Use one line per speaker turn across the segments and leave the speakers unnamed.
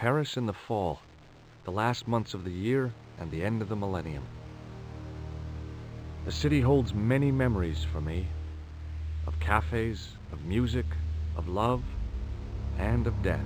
Paris in the fall, the last months of the year and the end of the millennium. The city holds many memories for me, of cafes, of music, of love, and of death.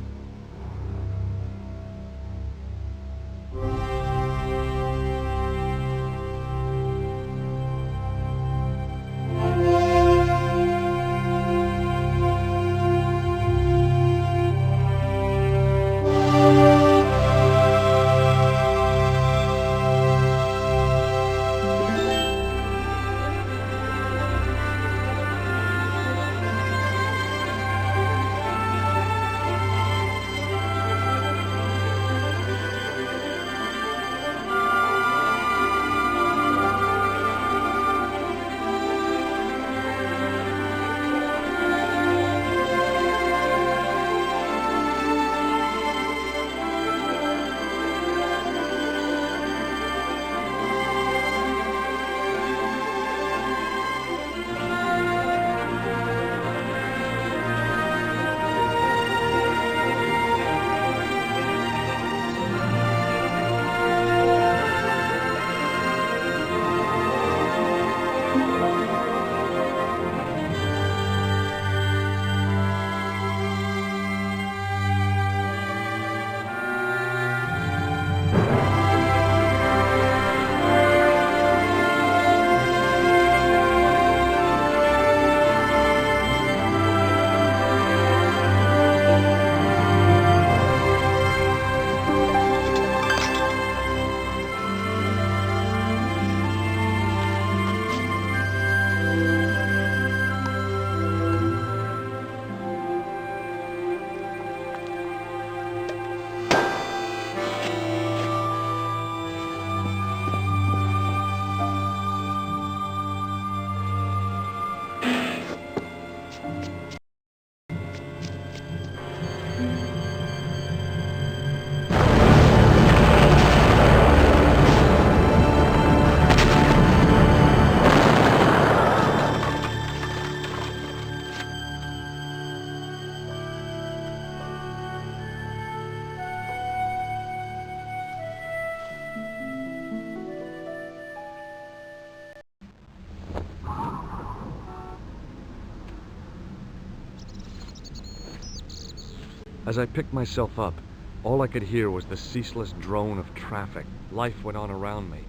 As I picked myself up, all I could hear was the ceaseless drone of traffic. Life went on around me.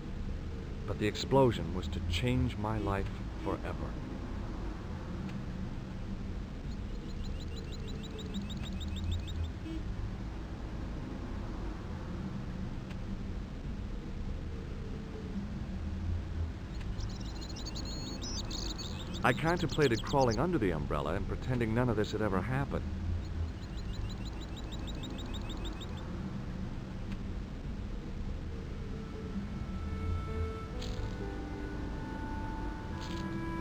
But the explosion was to change my life forever. I contemplated crawling under the umbrella and pretending none of this had ever happened.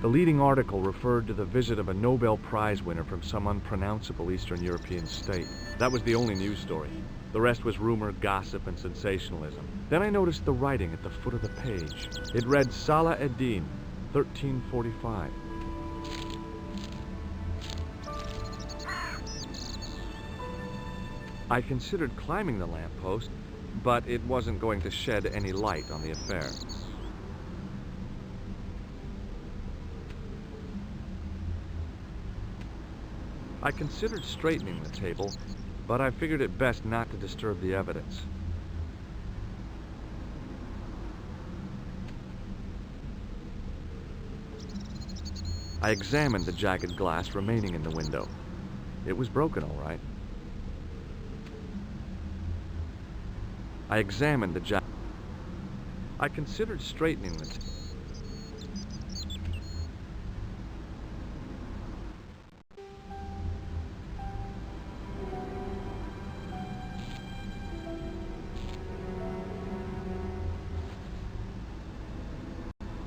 The leading article referred to the visit of a Nobel Prize winner from some unpronounceable Eastern European state. That was the only news story. The rest was rumor, gossip, and sensationalism. Then I noticed the writing at the foot of the page. It read Salah ad-Din, 1345. I considered climbing the lamppost, but it wasn't going to shed any light on the affair. I considered straightening the table, but I figured it best not to disturb the evidence. I examined the jagged glass remaining in the window. It was broken, all right. I examined the I considered straightening the table.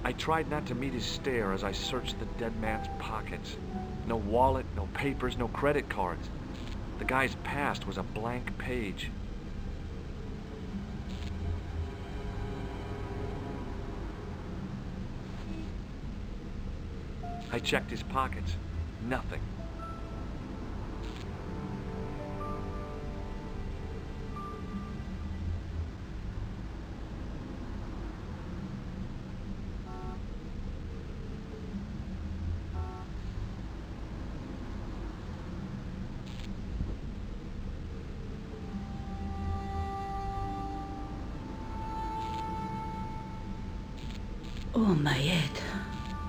I tried not to meet his stare as I searched the dead man's pockets. No wallet, no papers, no credit cards. The guy's past was a blank page. I checked his pockets. Nothing.
Oh, my head.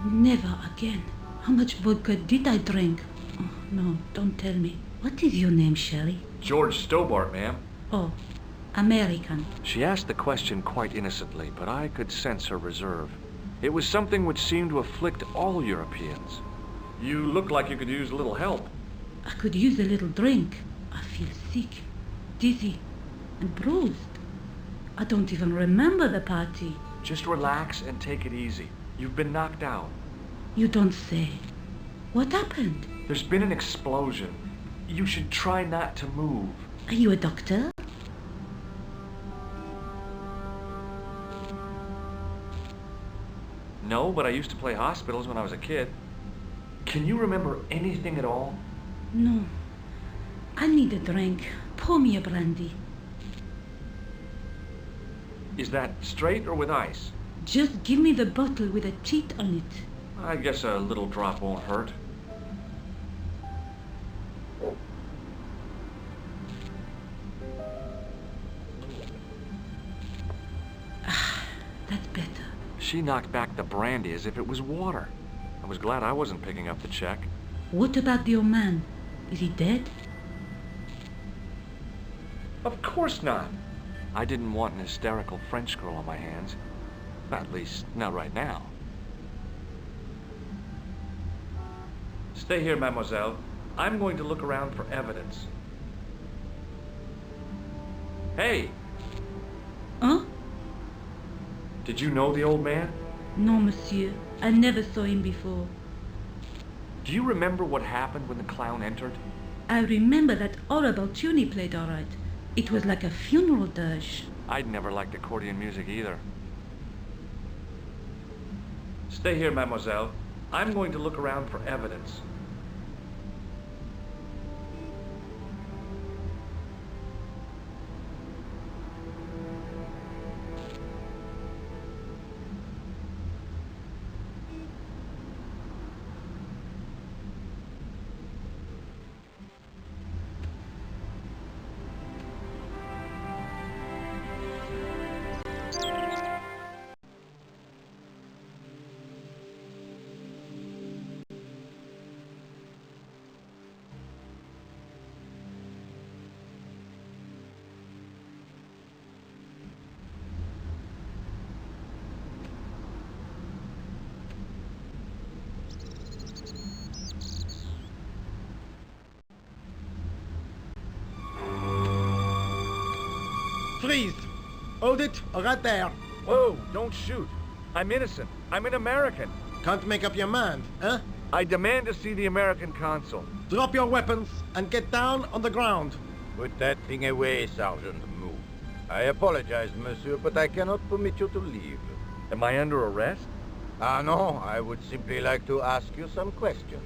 Never again. How much vodka did I drink? Oh, no, don't tell me. What is your name, Shelley?
George Stobart, ma'am.
Oh, American.
She asked the question quite innocently, but I could sense her reserve. It was something which seemed to afflict all Europeans. You look like you could use a little help.
I could use a little drink. I feel sick, dizzy, and bruised. I don't even remember the party.
Just relax and take it easy. You've been knocked out.
You don't say. What happened?
There's been an explosion. You should try not to move.
Are you a doctor?
No, but I used to play hospitals when I was a kid. Can you remember anything at all?
No. I need a drink. Pour me a brandy.
Is that straight or with ice?
Just give me the bottle with a teat on it.
I guess a little drop won't hurt.
That's better.
She knocked back the brandy as if it was water. I was glad I wasn't picking up the check.
What about the old man? Is he dead?
Of course not. I didn't want an hysterical French girl on my hands. At least, not right now. Stay here, mademoiselle. I'm going to look around for evidence. Hey!
Huh?
Did you know the old man?
No, monsieur. I never saw him before.
Do you remember what happened when the clown entered?
I remember that horrible tune he played all right. It was like a funeral dirge.
I'd never liked accordion music either. Stay here, mademoiselle. I'm going to look around for evidence.
Freeze! Hold it, right there.
Whoa, don't shoot. I'm innocent. I'm an American.
Can't make up your mind, huh?
I demand to see the American consul.
Drop your weapons and get down on the ground.
Put that thing away, Sergeant. Move. I apologize, monsieur, but I cannot permit you to leave.
Am I under arrest?
Ah, no, I would simply like to ask you some questions.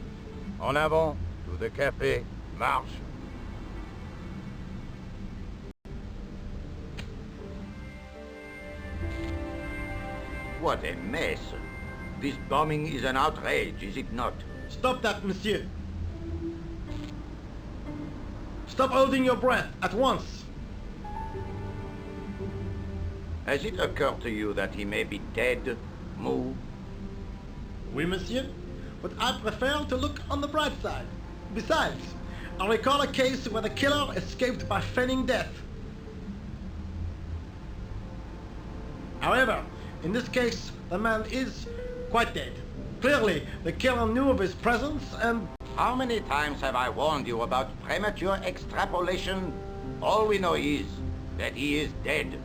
En avant, to the café, marche. What a mess. This bombing is an outrage, is it not?
Stop that, monsieur. Stop holding your breath at once.
Has it occurred to you that he may be dead? Move.
Oui, monsieur. But I prefer to look on the bright side. Besides, I recall a case where the killer escaped by feigning death. However, in this case, the man is quite dead. Clearly, the killer knew of his presence and...
How many times have I warned you about premature extrapolation? All we know is that he is dead.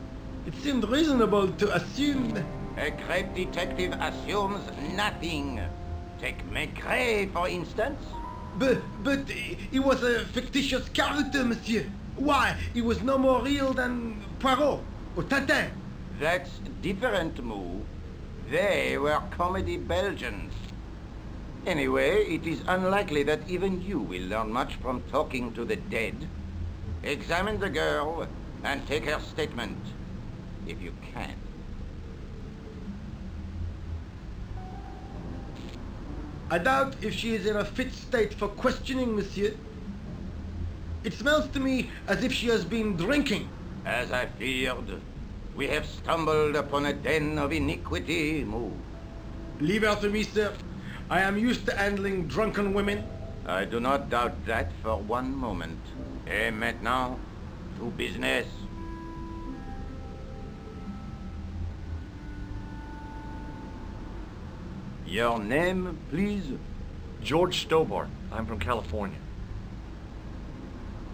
It seemed reasonable to assume...
A great detective assumes nothing. Take Maigret, for instance.
But he was a fictitious character, monsieur. Why, he was no more real than Pierrot or Tintin.
That's different, Mou. They were comedy Belgians. Anyway, it is unlikely that even you will learn much from talking to the dead. Examine the girl and take her statement, if you can.
I doubt if she is in a fit state for questioning, monsieur. It smells to me as if she has been drinking.
As I feared, we have stumbled upon a den of iniquity, Mou.
Leave her to me, sir. I am used to handling drunken women.
I do not doubt that for one moment. Et maintenant, to business. Your name, please?
George Stobart. I'm from California.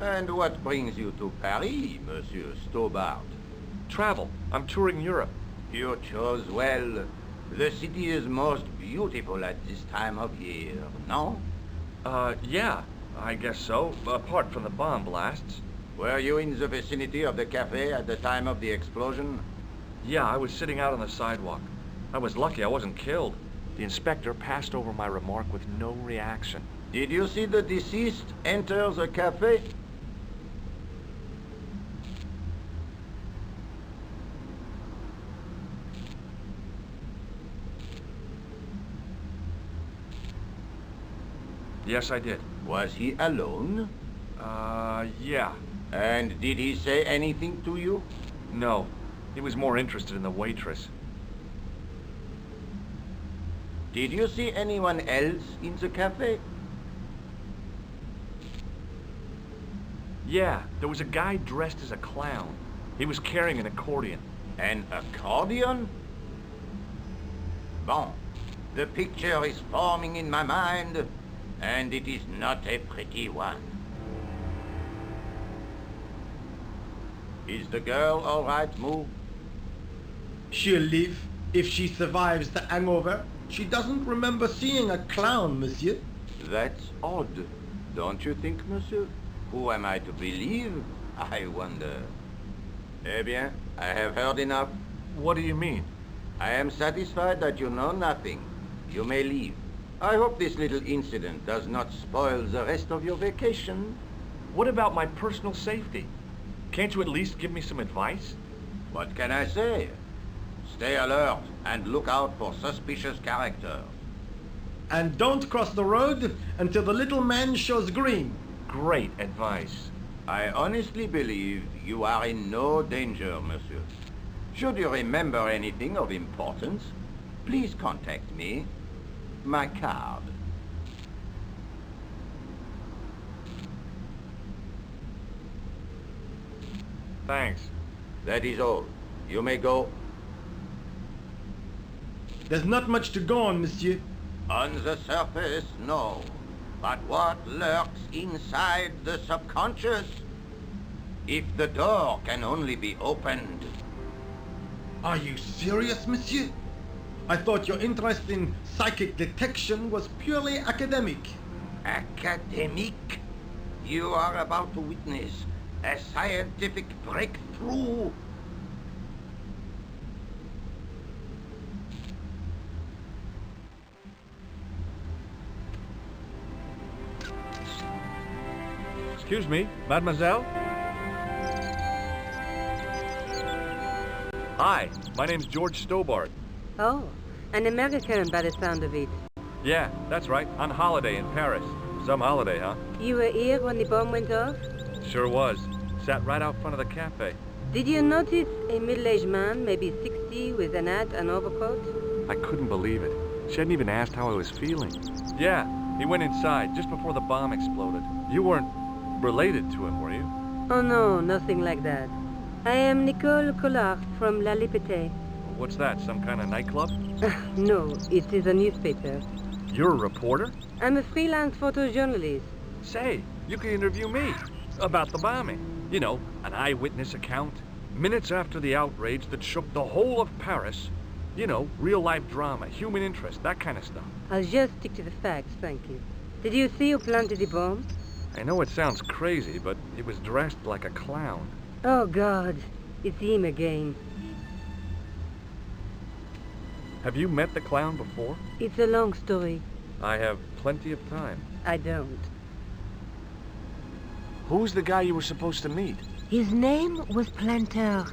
And what brings you to Paris, Monsieur Stobart?
Travel. I'm touring Europe.
You chose well. The city is most beautiful at this time of year, no?
Yeah, I guess so, apart from the bomb blasts.
Were you in the vicinity of the cafe at the time of the explosion?
Yeah, I was sitting out on the sidewalk. I was lucky I wasn't killed. The inspector passed over my remark with no reaction.
Did you see the deceased enter the cafe?
Yes, I did.
Was he alone?
Yeah.
And did he say anything to you?
No. He was more interested in the waitress.
Did you see anyone else in the cafe?
Yeah, there was a guy dressed as a clown. He was carrying an accordion.
An accordion? Bon. The picture is forming in my mind, and it is not a pretty one. Is the girl all right, Moo?
She'll live if she survives the hangover. She doesn't remember seeing a clown, monsieur.
That's odd, don't you think, monsieur? Who am I to believe, I wonder? Eh bien, I have heard enough.
What do you mean?
I am satisfied that you know nothing. You may leave. I hope this little incident does not spoil the rest of your vacation.
What about my personal safety? Can't you at least give me some advice?
What can I say? Stay alert and look out for suspicious characters.
And don't cross the road until the little man shows green.
Great advice.
I honestly believe you are in no danger, monsieur. Should you remember anything of importance, please contact me. My card.
Thanks.
That is all. You may go.
There's not much to go on, monsieur.
On the surface, no. But what lurks inside the subconscious? If the door can only be opened.
Are you serious, monsieur? I thought your interest in psychic detection was purely academic.
Academic? You are about to witness a scientific breakthrough.
Excuse me, mademoiselle? Hi, my name's George Stobart.
Oh, an American by the sound of it.
Yeah, that's right, on holiday in Paris. Some holiday, huh?
You were here when the bomb went off?
Sure was. Sat right out front of the cafe.
Did you notice a middle-aged man, maybe 60, with an hat and overcoat?
I couldn't believe it. She hadn't even asked how I was feeling. Yeah, he went inside just before the bomb exploded. You weren't related to him, were you?
Oh no, nothing like that. I am Nicole Collard from La Liberté.
What's that, some kind of nightclub?
No, it is a newspaper.
You're a reporter?
I'm a freelance photojournalist.
Say, you can interview me about the bombing. You know, an eyewitness account. Minutes after the outrage that shook the whole of Paris. You know, real-life drama, human interest, that kind of stuff.
I'll just stick to the facts, thank you. Did you see who planted the bomb?
I know it sounds crazy, but he was dressed like a clown.
Oh God, it's him again.
Have you met the clown before?
It's a long story.
I have plenty of time.
I don't.
Who's the guy you were supposed to meet?
His name was Planter.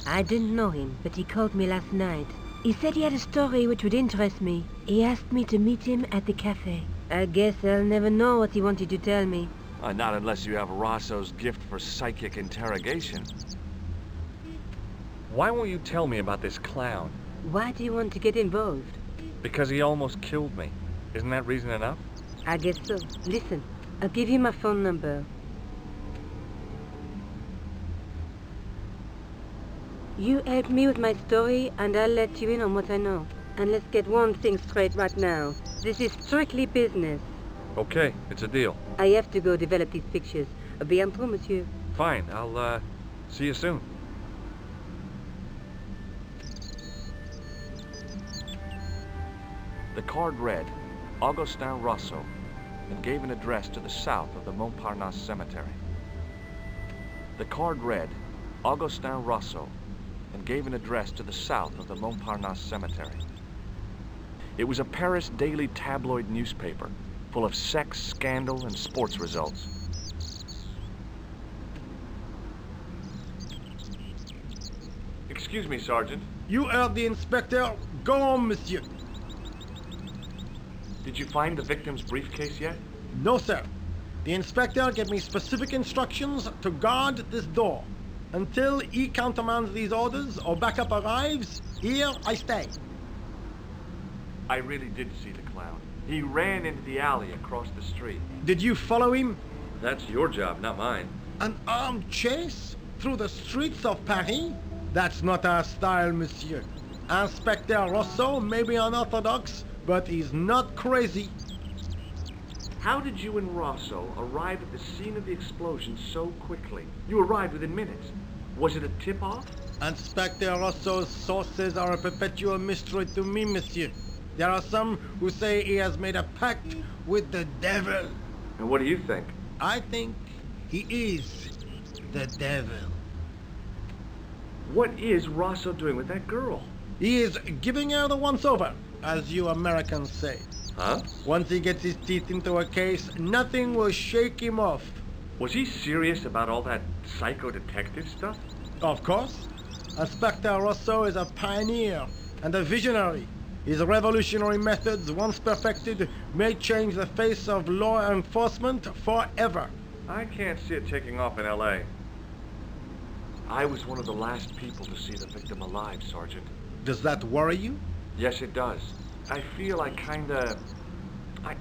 I didn't know him, but he called me last night. He said he had a story which would interest me. He asked me to meet him at the cafe. I guess I'll never know what he wanted to tell me.
Not unless you have Rosso's gift for psychic interrogation. Why won't you tell me about this clown?
Why do you want to get involved?
Because he almost killed me. Isn't that reason enough?
I guess so. Listen, I'll give you my phone number. You help me with my story, and I'll let you in on what I know. And let's get one thing straight right now. This is strictly business.
Okay, it's a deal.
I have to go develop these pictures. À bientôt, monsieur.
Fine, I'll, see you soon. The card read, Augustin Rousseau, and gave an address to the south of the Montparnasse Cemetery. The card read, Augustin Rousseau, and gave an address to the south of the Montparnasse Cemetery. It was a Paris daily tabloid newspaper, full of sex, scandal, and sports results. Excuse me, Sergeant.
You heard the inspector. Go on, monsieur.
Did you find the victim's briefcase yet?
No, sir. The inspector gave me specific instructions to guard this door. Until he countermands these orders or backup arrives, here I stay.
I really did see the clown. He ran into the alley across the street.
Did you follow him?
That's your job, not mine.
An armed chase through the streets of Paris? That's not our style, monsieur. Inspector Rousseau may be unorthodox, but he's not crazy.
How did you and Rousseau arrive at the scene of the explosion so quickly? You arrived within minutes. Was it a tip-off?
Inspector Rousseau's sources are a perpetual mystery to me, monsieur. There are some who say he has made a pact with the devil.
And what do you think?
I think he is the devil.
What is Rousseau doing with that girl?
He is giving her the once-over, as you Americans say.
Huh?
Once he gets his teeth into a case, nothing will shake him off.
Was he serious about all that psycho-detective stuff?
Of course. Inspector Rousseau is a pioneer and a visionary. His revolutionary methods, once perfected, may change the face of law enforcement forever.
I can't see it taking off in L.A. I was one of the last people to see the victim alive, Sergeant.
Does that worry you?
Yes, it does. I feel I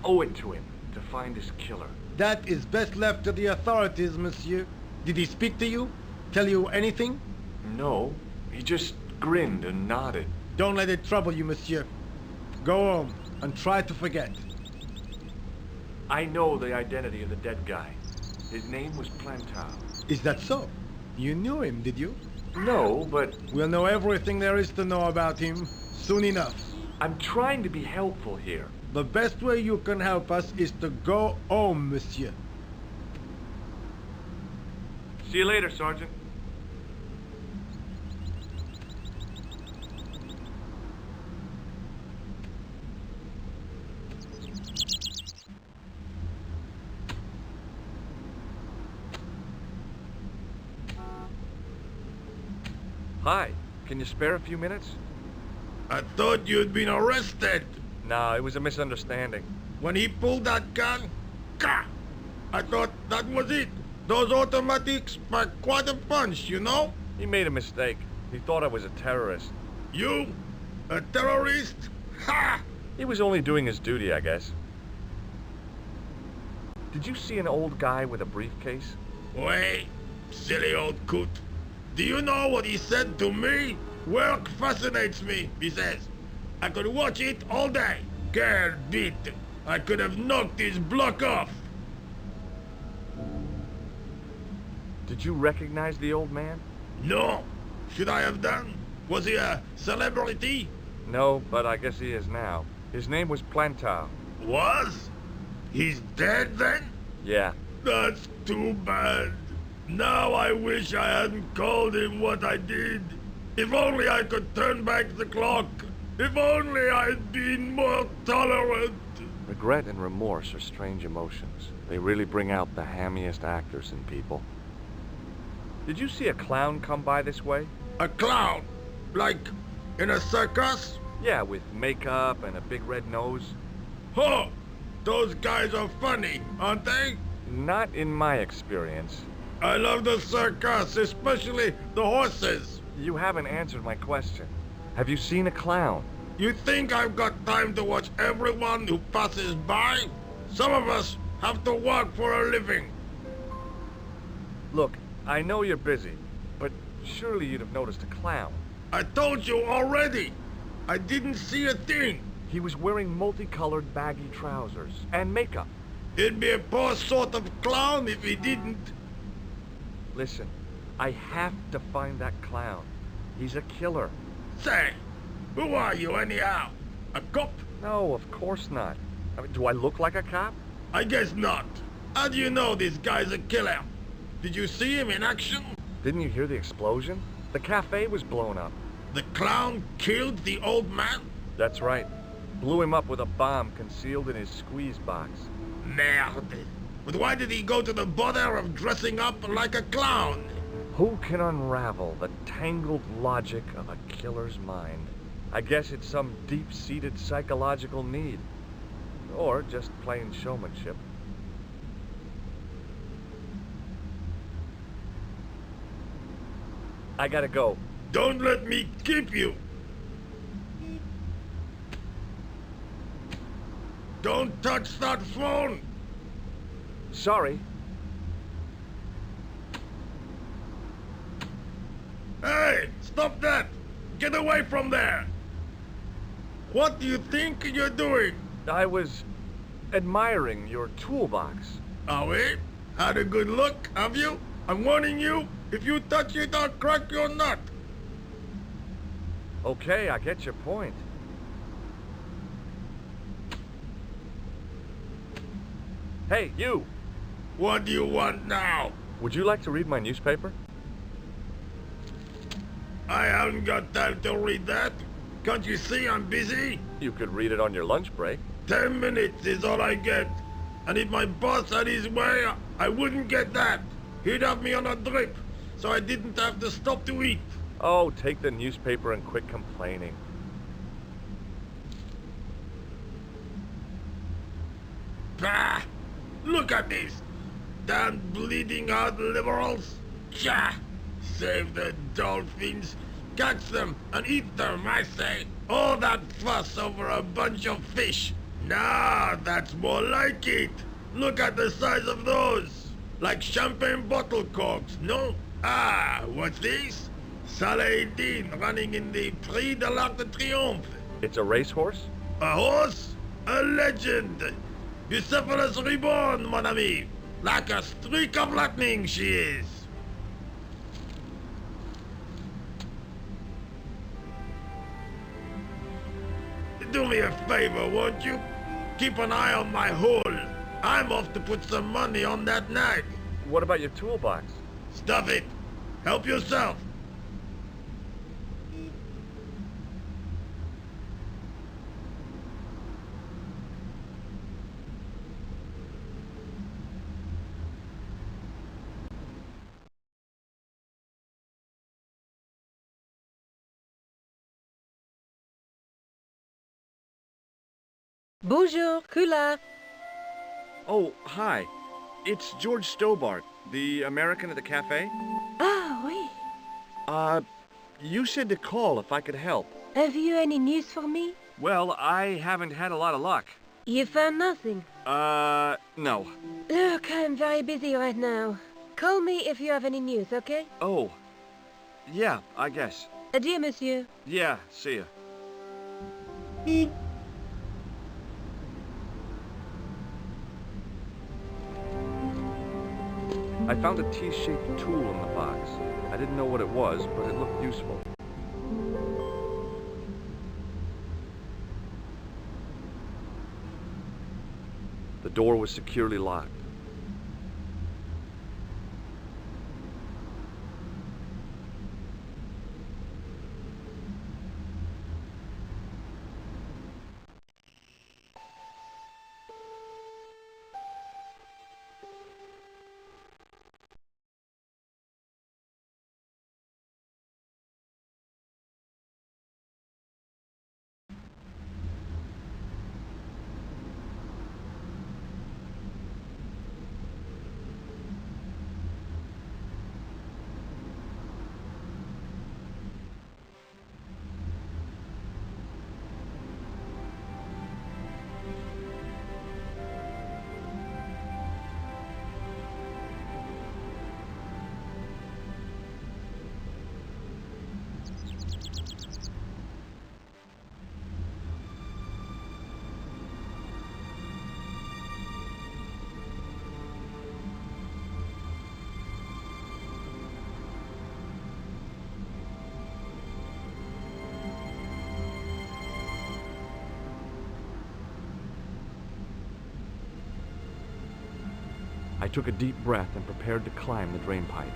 owe it to him to find his killer.
That is best left to the authorities, monsieur. Did he speak to you? Tell you anything?
No, he just grinned and nodded.
Don't let it trouble you, monsieur. Go home and try to forget.
I know the identity of the dead guy. His name was Plantar.
Is that so? You knew him, did you?
No, but
We'll know everything there is to know about him soon enough.
I'm trying to be helpful here.
The best way you can help us is to go home, monsieur.
See you later, Sergeant. Hi, can you spare a few minutes?
I thought you'd been arrested.
No, it was a misunderstanding.
When he pulled that gun, gah! I thought that was it. Those automatics pack quite a punch, you know?
He made a mistake. He thought I was a terrorist.
You? A terrorist? Ha!
He was only doing his duty, I guess. Did you see an old guy with a briefcase?
Wait, silly old coot. Do you know what he said to me? Work fascinates me, he says. I could watch it all day. Quelle bite. I could have knocked his block off.
Did you recognize the old man?
No. Should I have done? Was he a celebrity?
No, but I guess he is now. His name was Plantar.
Was? He's dead then?
Yeah.
That's too bad. Now I wish I hadn't called him what I did. If only I could turn back the clock. If only I'd been more tolerant.
Regret and remorse are strange emotions. They really bring out the hammiest actors in people. Did you see a clown come by this way?
A clown? Like in a circus?
Yeah, with makeup and a big red nose.
Huh! Those guys are funny, aren't they?
Not in my experience.
I love the circus, especially the horses.
You haven't answered my question. Have you seen a clown?
You think I've got time to watch everyone who passes by? Some of us have to work for a living.
Look, I know you're busy, but surely you'd have noticed a clown.
I told you already. I didn't see a thing.
He was wearing multicolored baggy trousers and makeup.
He'd be a poor sort of clown if he didn't.
Listen, I have to find that clown. He's a killer.
Say, who are you anyhow? A cop?
No, of course not. I mean, do I look like a cop?
I guess not. How do you know this guy's a killer? Did you see him in action?
Didn't you hear the explosion? The cafe was blown up.
The clown killed the old man?
That's right. Blew him up with a bomb concealed in his squeeze box.
Merde. But why did he go to the bother of dressing up like a clown?
Who can unravel the tangled logic of a killer's mind? I guess it's some deep-seated psychological need. Or just plain showmanship. I gotta go.
Don't let me keep you. Don't touch that phone.
Sorry.
Hey, stop that. Get away from there. What do you think you're doing?
I was admiring your toolbox.
Oh, wait? Had a good look, have you? I'm warning you, if you touch it, I'll crack your nut.
Okay, I get your point. Hey, you!
What do you want now?
Would you like to read my newspaper?
I haven't got time to read that. Can't you see I'm busy?
You could read it on your lunch break.
10 minutes is all I get. And if my boss had his way, I wouldn't get that. He'd have me on a drip, so I didn't have to stop to eat.
Oh, take the newspaper and quit complaining.
Bah! Look at this! Damn bleeding out liberals! Tcha! Save the dolphins, catch them and eat them, I say! All that fuss over a bunch of fish! Nah, that's more like it! Look at the size of those! Like champagne bottle corks, no? Ah, what's this? Saladin running in the Prix de l'Arc de Triomphe.
It's a racehorse?
A horse? A legend! Bucephalus reborn, mon ami! Like a streak of lightning, she is! Do me a favor, won't you? Keep an eye on my hole. I'm off to put some money on that nag.
What about your toolbox?
Stuff it. Help yourself.
Bonjour, Kula.
Oh, hi. It's George Stobart, the American at the cafe.
Ah, oui.
You said to call if I could help.
Have you any news for me?
Well, I haven't had a lot of luck.
You found nothing?
No.
Look, I'm very busy right now. Call me if you have any news, okay?
Oh. Yeah, I guess.
Adieu, monsieur.
Yeah, see ya. I found a T-shaped tool in the box. I didn't know what it was, but it looked useful. The door was securely locked. I took a deep breath and prepared to climb the drain pipe.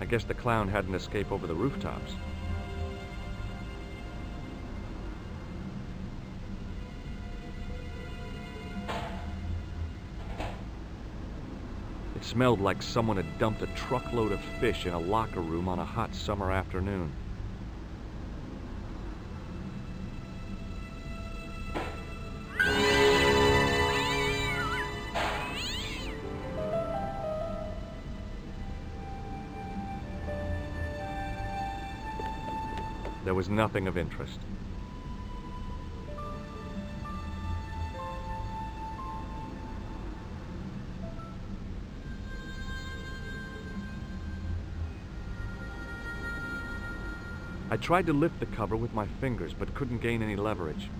I guess the clown had an escape over the rooftops. It smelled like someone had dumped a truckload of fish in a locker room on a hot summer afternoon. There was nothing of interest. I tried to lift the cover with my fingers, but couldn't gain any leverage.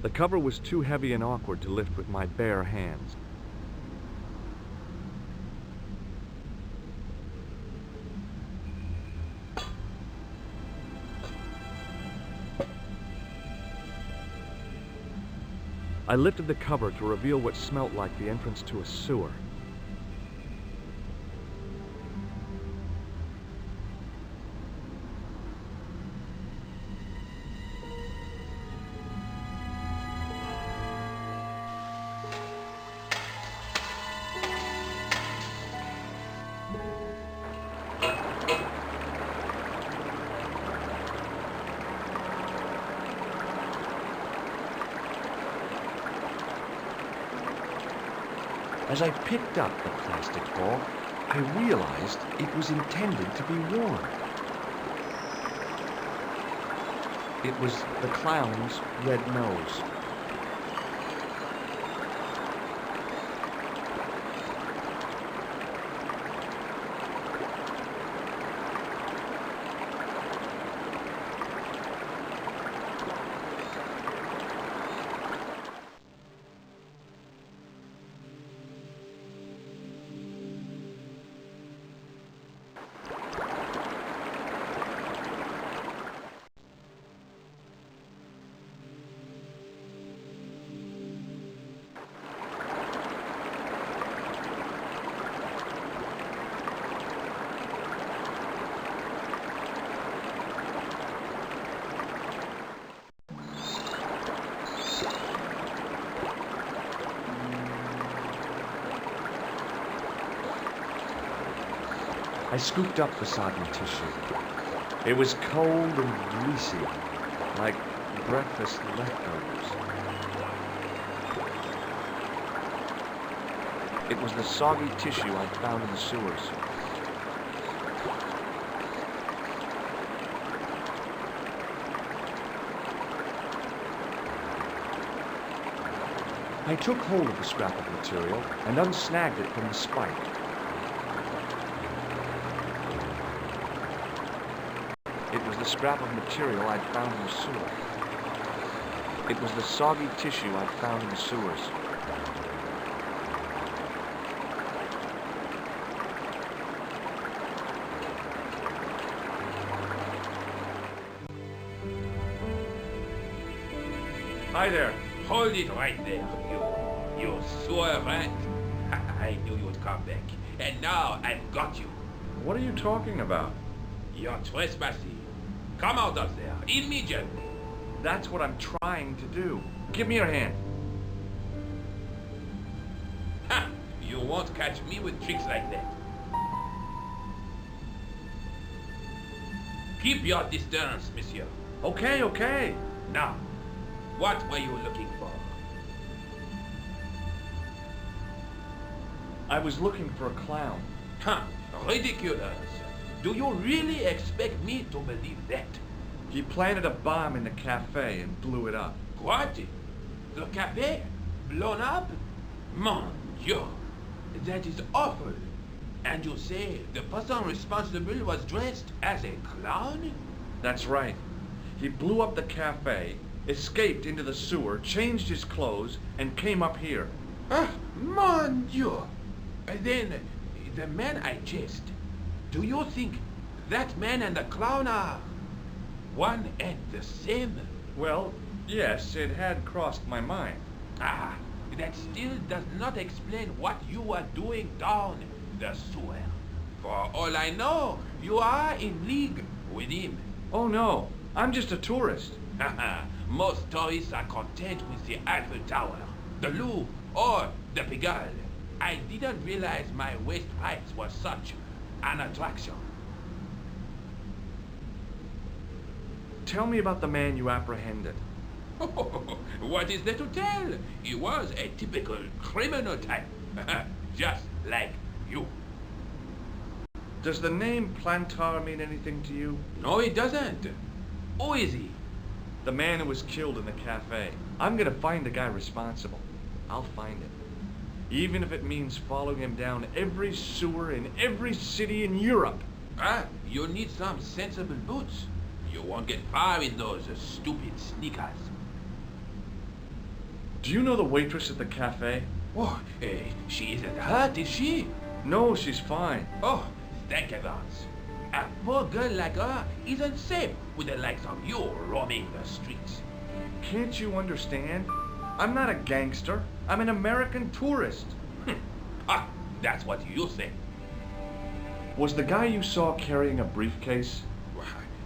The cover was too heavy and awkward to lift with my bare hands. I lifted the cover to reveal what smelt like the entrance to a sewer.
As I picked up the plastic ball, I realized it was intended to be worn. It was the clown's red nose. I scooped up the soggy tissue. It was cold and greasy, like breakfast leftovers. It was the soggy tissue I'd found in the sewers. I took hold of the scrap of material and unsnagged it from the spike. It was the scrap of material I'd found in the sewer. It was the soggy tissue I'd found in the sewers.
Hi there.
Hold it right there, you sewer rat. I knew you'd come back. And now I've got you.
What are you talking about?
You're trespassing. Come out of there, immediately.
That's what I'm trying to do. Give me your hand.
Ha! You won't catch me with tricks like that. Keep your distance, monsieur.
Okay, okay.
Now, what were you looking for?
I was looking for a clown.
Huh, ridiculous. Do you really expect me to believe that?
He planted a bomb in the cafe and blew it up.
What? The cafe? Blown up? Mon Dieu, that is awful. And you say the person responsible was dressed as a clown?
That's right. He blew up the cafe, escaped into the sewer, changed his clothes, and came up here.
Ah, mon Dieu. Then, the man I chased, do you think that man and the clown are one and the same?
Well, Yes, it had crossed my mind.
Ah, that still does not explain what you are doing down the sewer. For all I know, you are in league with him.
Oh no, I'm just a tourist.
Most tourists are content with the Eiffel Tower, the Louvre, or the Pigalle. I didn't realize my waste pipes were such an attraction.
Tell me about the man you apprehended.
What is there to tell? He was a typical criminal type, just like you.
Does the name Plantar mean anything to you?
No, it doesn't. Who is he?
The man who was killed in the cafe. I'm gonna find the guy responsible. I'll find him. Even if it means following him down every sewer in every city in Europe.
Ah, you need some sensible boots. You won't get far in those stupid sneakers.
Do you know the waitress at the cafe?
Oh, she isn't hurt, is she?
No, she's fine.
Oh, thank heavens. A poor girl like her isn't safe with the likes of you roaming the streets.
Can't you understand? I'm not a gangster. I'm an American tourist.
Ah, that's what you say.
Was the guy you saw carrying a briefcase?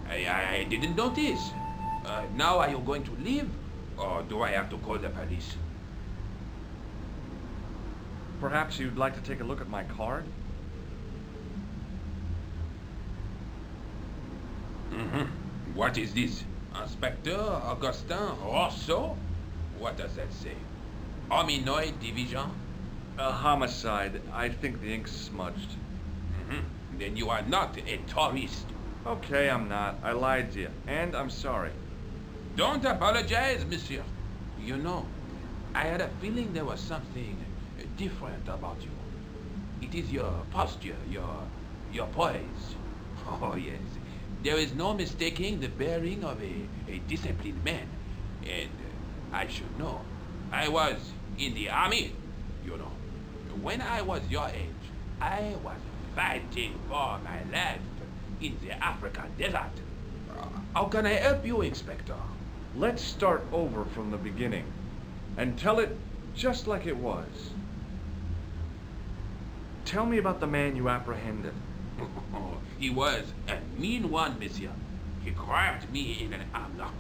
I didn't notice. Now are you going to leave? Or do I have to call the police?
Perhaps you'd like to take a look at my card?
What is this? Inspector Augustin Rousseau? What does that say? Hominoid Division?
A homicide. I think the ink's smudged.
Then you are not a tourist.
Okay, I'm not. I lied to you. And I'm sorry.
Don't apologize, monsieur. You know, I had a feeling there was something different about you. It is your posture, your poise. Oh, yes. There is no mistaking the bearing of a disciplined man. And I should know. I was in the army, you know. When I was your age, I was fighting for my life in the African desert. How can I help you, Inspector?
Let's start over from the beginning and tell it just like it was. Tell me about the man you apprehended.
He was a mean one, monsieur. He grabbed me in an armlock.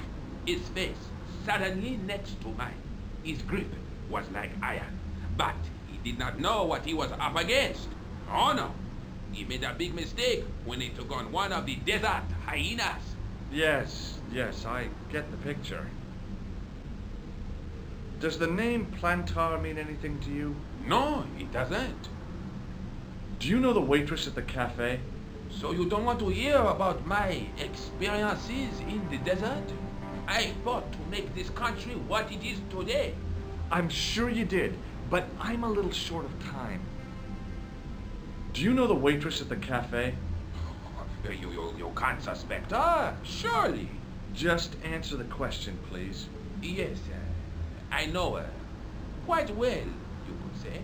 His face suddenly next to mine. His grip was like iron, but he did not know what he was up against. Oh no, he made a big mistake when he took on one of the desert hyenas.
Yes, I get the picture. Does the name Plantar mean anything to you?
No, it doesn't.
Do you know the waitress at the cafe?
So you don't want to hear about my experiences in the desert? I fought to make this country what it is today.
I'm sure you did, but I'm a little short of time. Do you know the waitress at the cafe?
You can't suspect her, surely.
Just answer the question, please.
Yes, I know her. Quite well, you could say.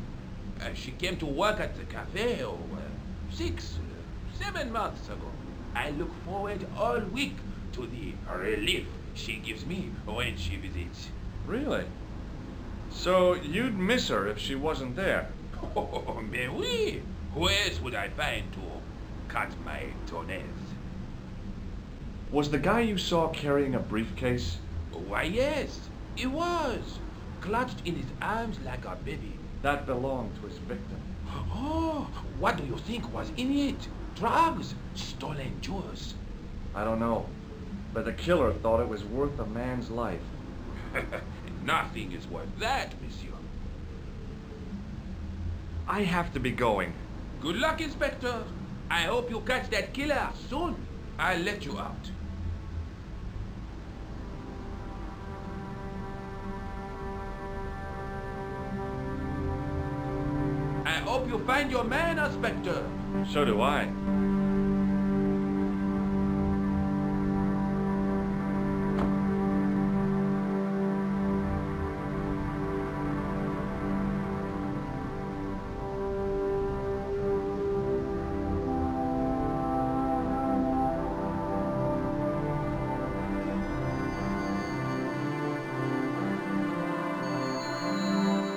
She came to work at the cafe 7 months ago. I look forward all week to the relief she gives me when she visits.
Really? So you'd miss her if she wasn't there?
Oh, mais oui. Who else would I find to cut my toenails?
Was the guy you saw carrying a briefcase?
Why, yes, he was. Clutched in his arms like a baby.
That belonged to his victim.
Oh, what do you think was in it? Drugs? Stolen jewels?
I don't know, but the killer thought it was worth a man's life.
Nothing is worth that, monsieur.
I have to be going.
Good luck, Inspector. I hope you catch that killer soon. I'll let you out. I hope you find your man, Inspector.
So do I.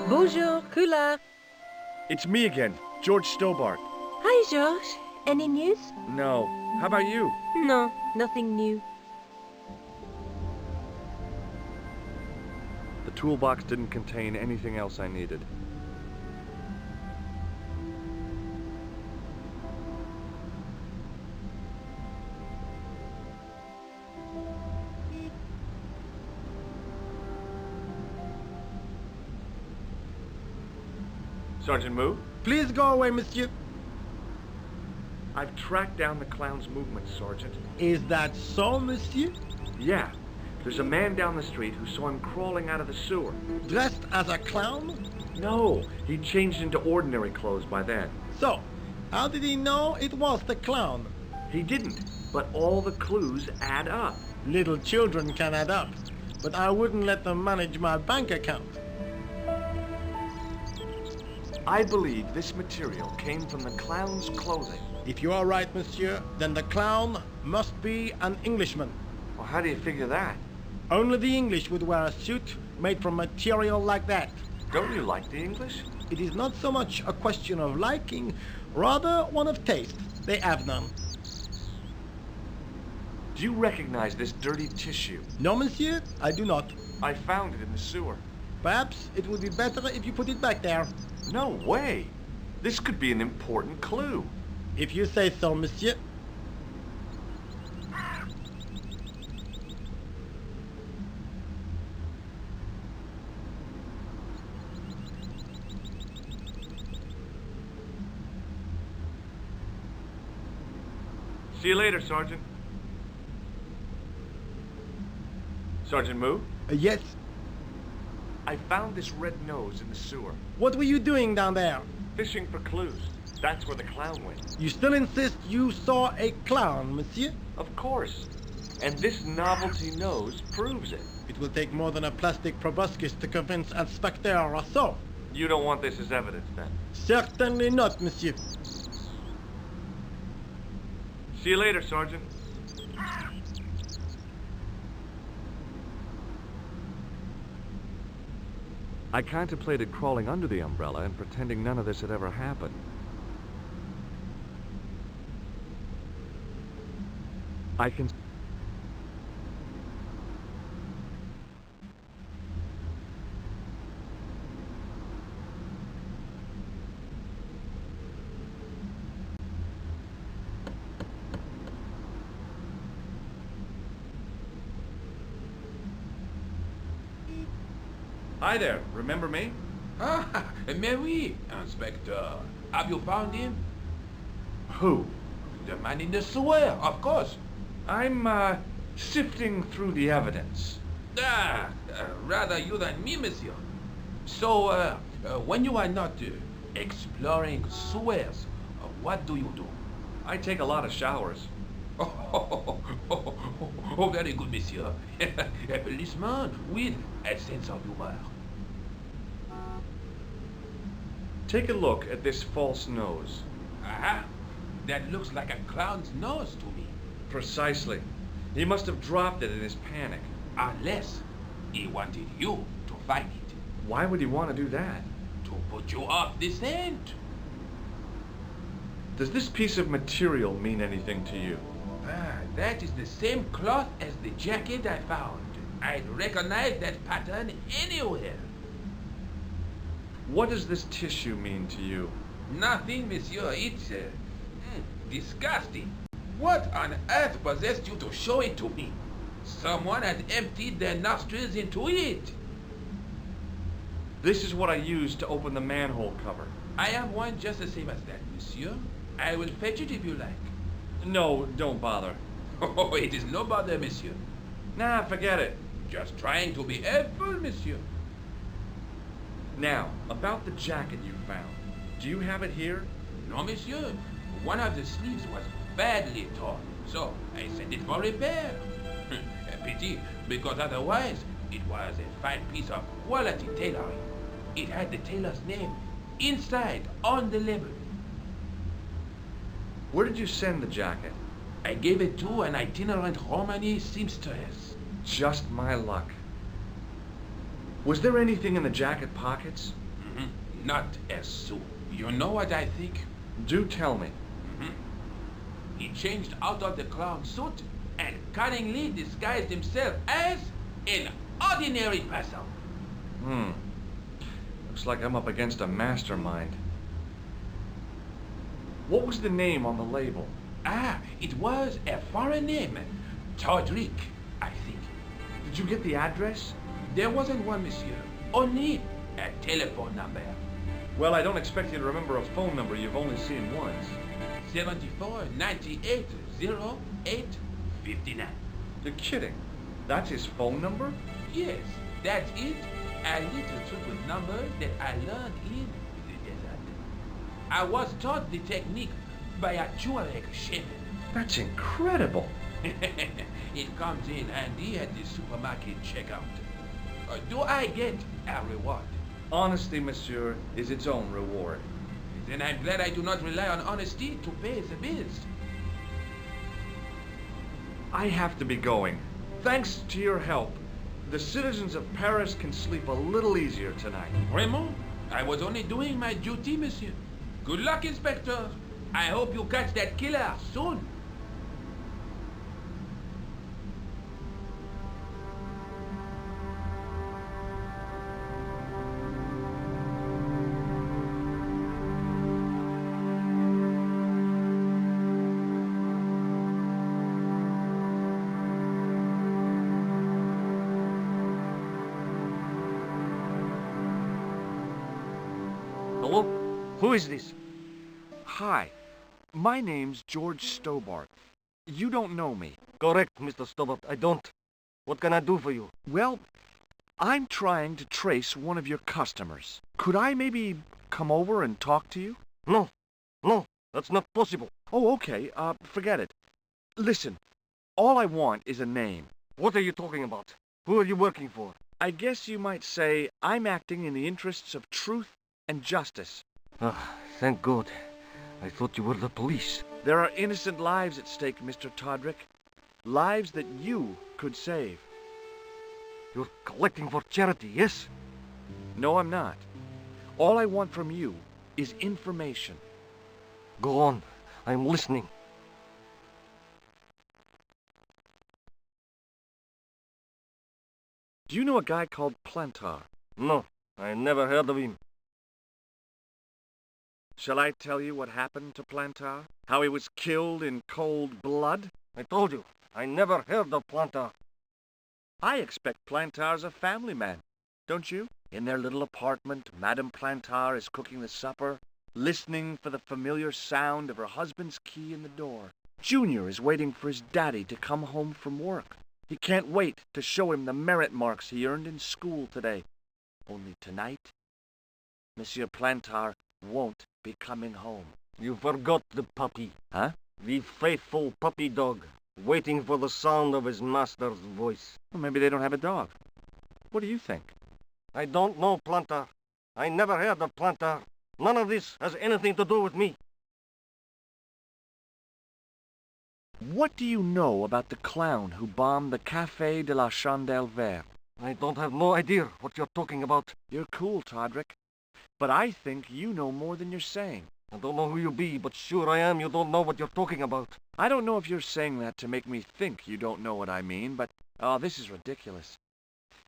Bonjour, Kula.
It's me again, George Stobart.
Hi, George. Any news?
No. How about you?
No, nothing new.
The toolbox didn't contain anything else I needed. Sergeant Moo?
Please go away, monsieur.
I've tracked down the clown's movements, Sergeant.
Is that so, monsieur?
Yeah. There's a man down the street who saw him crawling out of the sewer.
Dressed as a clown?
No, he changed into ordinary clothes by then.
So, how did he know it was the clown?
He didn't, but all the clues add up.
Little children can add up, but I wouldn't let them manage my bank account.
I believe this material came from the clown's clothing.
If you are right, monsieur, then the clown must be an Englishman.
Well, how do you figure that?
Only the English would wear a suit made from material like that.
Don't you like the English?
It is not so much a question of liking, rather one of taste. They have none.
Do you recognize this dirty tissue?
No, monsieur, I do not.
I found it in the sewer.
Perhaps it would be better if you put it back there.
No way. This could be an important clue.
If you say so, monsieur.
See you later, Sergeant. Sergeant Moo?
Yes.
I found this red nose in the sewer.
What were you doing down there?
Fishing for clues. That's where the clown went.
You still insist you saw a clown, monsieur?
Of course. And this novelty nose proves it.
It will take more than a plastic proboscis to convince Inspector Rousseau.
You don't want this as evidence, then?
Certainly not, monsieur.
See you later, Sergeant. I contemplated crawling under the umbrella and pretending none of this had ever happened. I can... Hi there, remember me?
Ah, mais oui, Inspector. Have you found him?
Who?
The man in the sewer, of course.
I'm, sifting through the evidence.
Rather you than me, monsieur. So, when you are not exploring sewers, what do you do?
I take a lot of showers.
Oh, very good, monsieur. A policeman with a sense of humor.
Take a look at this false nose.
Aha! That looks like a clown's nose to me.
Precisely. He must have dropped it in his panic.
Unless he wanted you to find it.
Why would he want to do that?
To put you off the scent.
Does this piece of material mean anything to you?
That is the same cloth as the jacket I found. I'd recognize that pattern anywhere.
What does this tissue mean to you?
Nothing, monsieur. It's disgusting. What on earth possessed you to show it to me? Someone had emptied their nostrils into it.
This is what I used to open the manhole cover.
I have one just the same as that, monsieur. I will fetch it if you like.
No, don't bother.
Oh, it is no bother, monsieur.
Nah, forget it.
Just trying to be helpful, monsieur.
Now, about the jacket you found. Do you have it here?
No, monsieur. One of the sleeves was badly torn, so I sent it for repair. A pity, because otherwise it was a fine piece of quality tailoring. It had the tailor's name inside on the label.
Where did you send the jacket?
I gave it to an itinerant Romani seamstress.
Just my luck. Was there anything in the jacket pockets?
not as soon. You know what I think?
Do tell me.
He changed out of the clown suit and cunningly disguised himself as an ordinary person.
Looks like I'm up against a mastermind. What was the name on the label?
Ah, it was a foreign name. Todrick, I think.
Did you get the address?
There wasn't one, monsieur. Only a telephone number.
Well, I don't expect you to remember a phone number you've only seen once.
74 98 08 59.
You're kidding. That's his phone number?
Yes, that's it. A little trick with numbers that I learned in the desert. I was taught the technique by a Tuareg shaman.
That's incredible.
It comes in handy at the supermarket checkout. Do I get a reward?
Honesty, monsieur, is its own reward.
Then I'm glad I do not rely on honesty to pay the bills.
I have to be going. Thanks to your help, the citizens of Paris can sleep a little easier tonight.
Raymond, I was only doing my duty, monsieur. Good luck, Inspector. I hope you catch that killer soon.
Hello? Who is this?
Hi, my name's George Stobart. You don't know me.
Correct, Mr. Stobart. I don't. What can I do for you?
Well, I'm trying to trace one of your customers. Could I maybe come over and talk to you?
No. No, that's not possible.
Oh, okay. Forget it. Listen, all I want is a name.
What are you talking about? Who are you working for?
I guess you might say I'm acting in the interests of truth and justice.
Ah, thank God. I thought you were the police.
There are innocent lives at stake, Mr. Todrick. Lives that you could save.
You're collecting for charity, yes?
No, I'm not. All I want from you is information.
Go on. I'm listening.
Do you know a guy called Plantar?
No, I never heard of him.
Shall I tell you what happened to Plantar? How he was killed in cold blood?
I told you, I never heard of Plantar.
I expect Plantar's a family man, don't you? In their little apartment, Madame Plantar is cooking the supper, listening for the familiar sound of her husband's key in the door. Junior is waiting for his daddy to come home from work. He can't wait to show him the merit marks he earned in school today. Only tonight, Monsieur Plantar won't be coming home.
You forgot the puppy.
Huh?
The faithful puppy dog, waiting for the sound of his master's voice.
Well, maybe they don't have a dog. What do you think?
I don't know Plantar. I never heard of Plantar. None of this has anything to do with me.
What do you know about the clown who bombed the Café de la Chandelle Verte?
I don't have no idea what you're talking about.
You're cool, Todrick. But I think you know more than you're saying.
I don't know who you be, but sure I am you don't know what you're talking about.
I don't know if you're saying that to make me think you don't know what I mean, but... oh, this is ridiculous.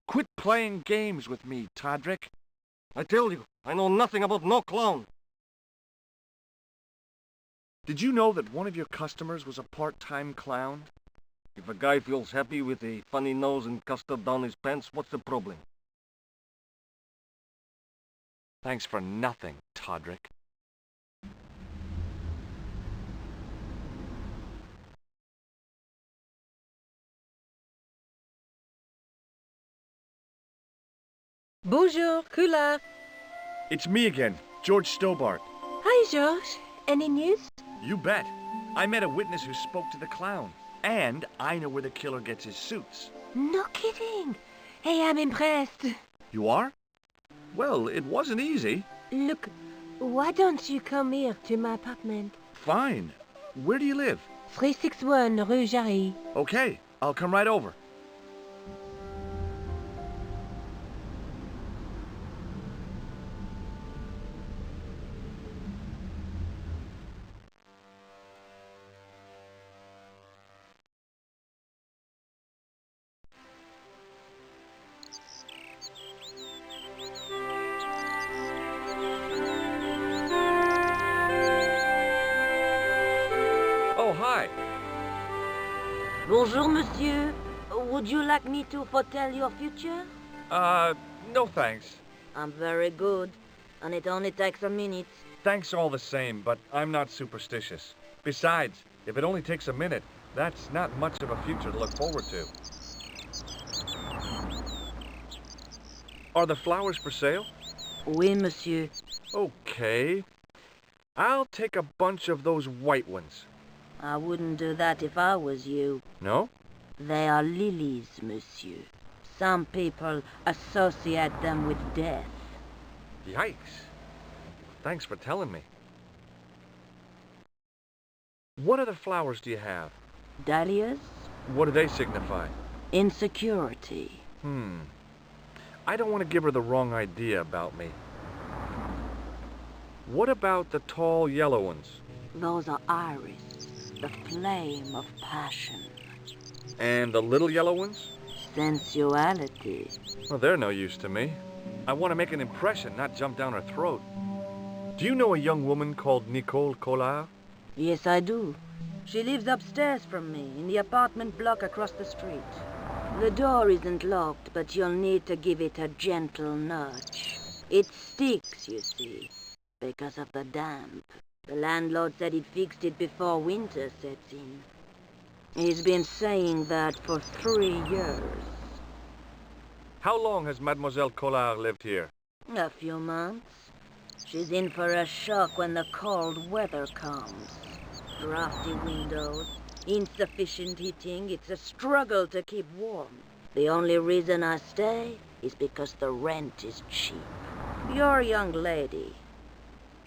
Quit playing games with me, Todrick.
I tell you, I know nothing about no clown.
Did you know that one of your customers was a part-time clown?
If a guy feels happy with a funny nose and custard down his pants, what's the problem?
Thanks for nothing, Todrick.
Bonjour, Kula.
It's me again, George Stobart.
Hi, George. Any news?
You bet. I met a witness who spoke to the clown. And I know where the killer gets his suits.
No kidding. Hey, I'm impressed.
You are? Well, it wasn't easy.
Look, why don't you come here to my apartment?
Fine. Where do you live?
361 Rue Jarry.
Okay, I'll come right over.
Bonjour, monsieur. Would you like me to foretell your future?
No thanks.
I'm very good, and it only takes a minute.
Thanks all the same, but I'm not superstitious. Besides, if it only takes a minute, that's not much of a future to look forward to. Are the flowers for sale?
Oui, monsieur.
Okay. I'll take a bunch of those white ones.
I wouldn't do that if I was you.
No?
They are lilies, monsieur. Some people associate them with death.
Yikes. Thanks for telling me. What other flowers do you have?
Dahlias?
What do they signify?
Insecurity.
I don't want to give her the wrong idea about me. What about the tall yellow ones?
Those are iris, the flame of passion.
And the little yellow ones?
Sensuality.
Well, they're no use to me. I want to make an impression, not jump down her throat. Do you know a young woman called Nicole Collard?
Yes, I do. She lives upstairs from me, in the apartment block across the street. The door isn't locked, but you'll need to give it a gentle nudge. It sticks, you see, because of the damp. The landlord said he'd fixed it before winter sets in. He's been saying that for 3 years.
How long has Mademoiselle Collard lived here?
A few months. She's in for a shock when the cold weather comes. Drafty windows, insufficient heating, it's a struggle to keep warm. The only reason I stay is because the rent is cheap. Your young lady,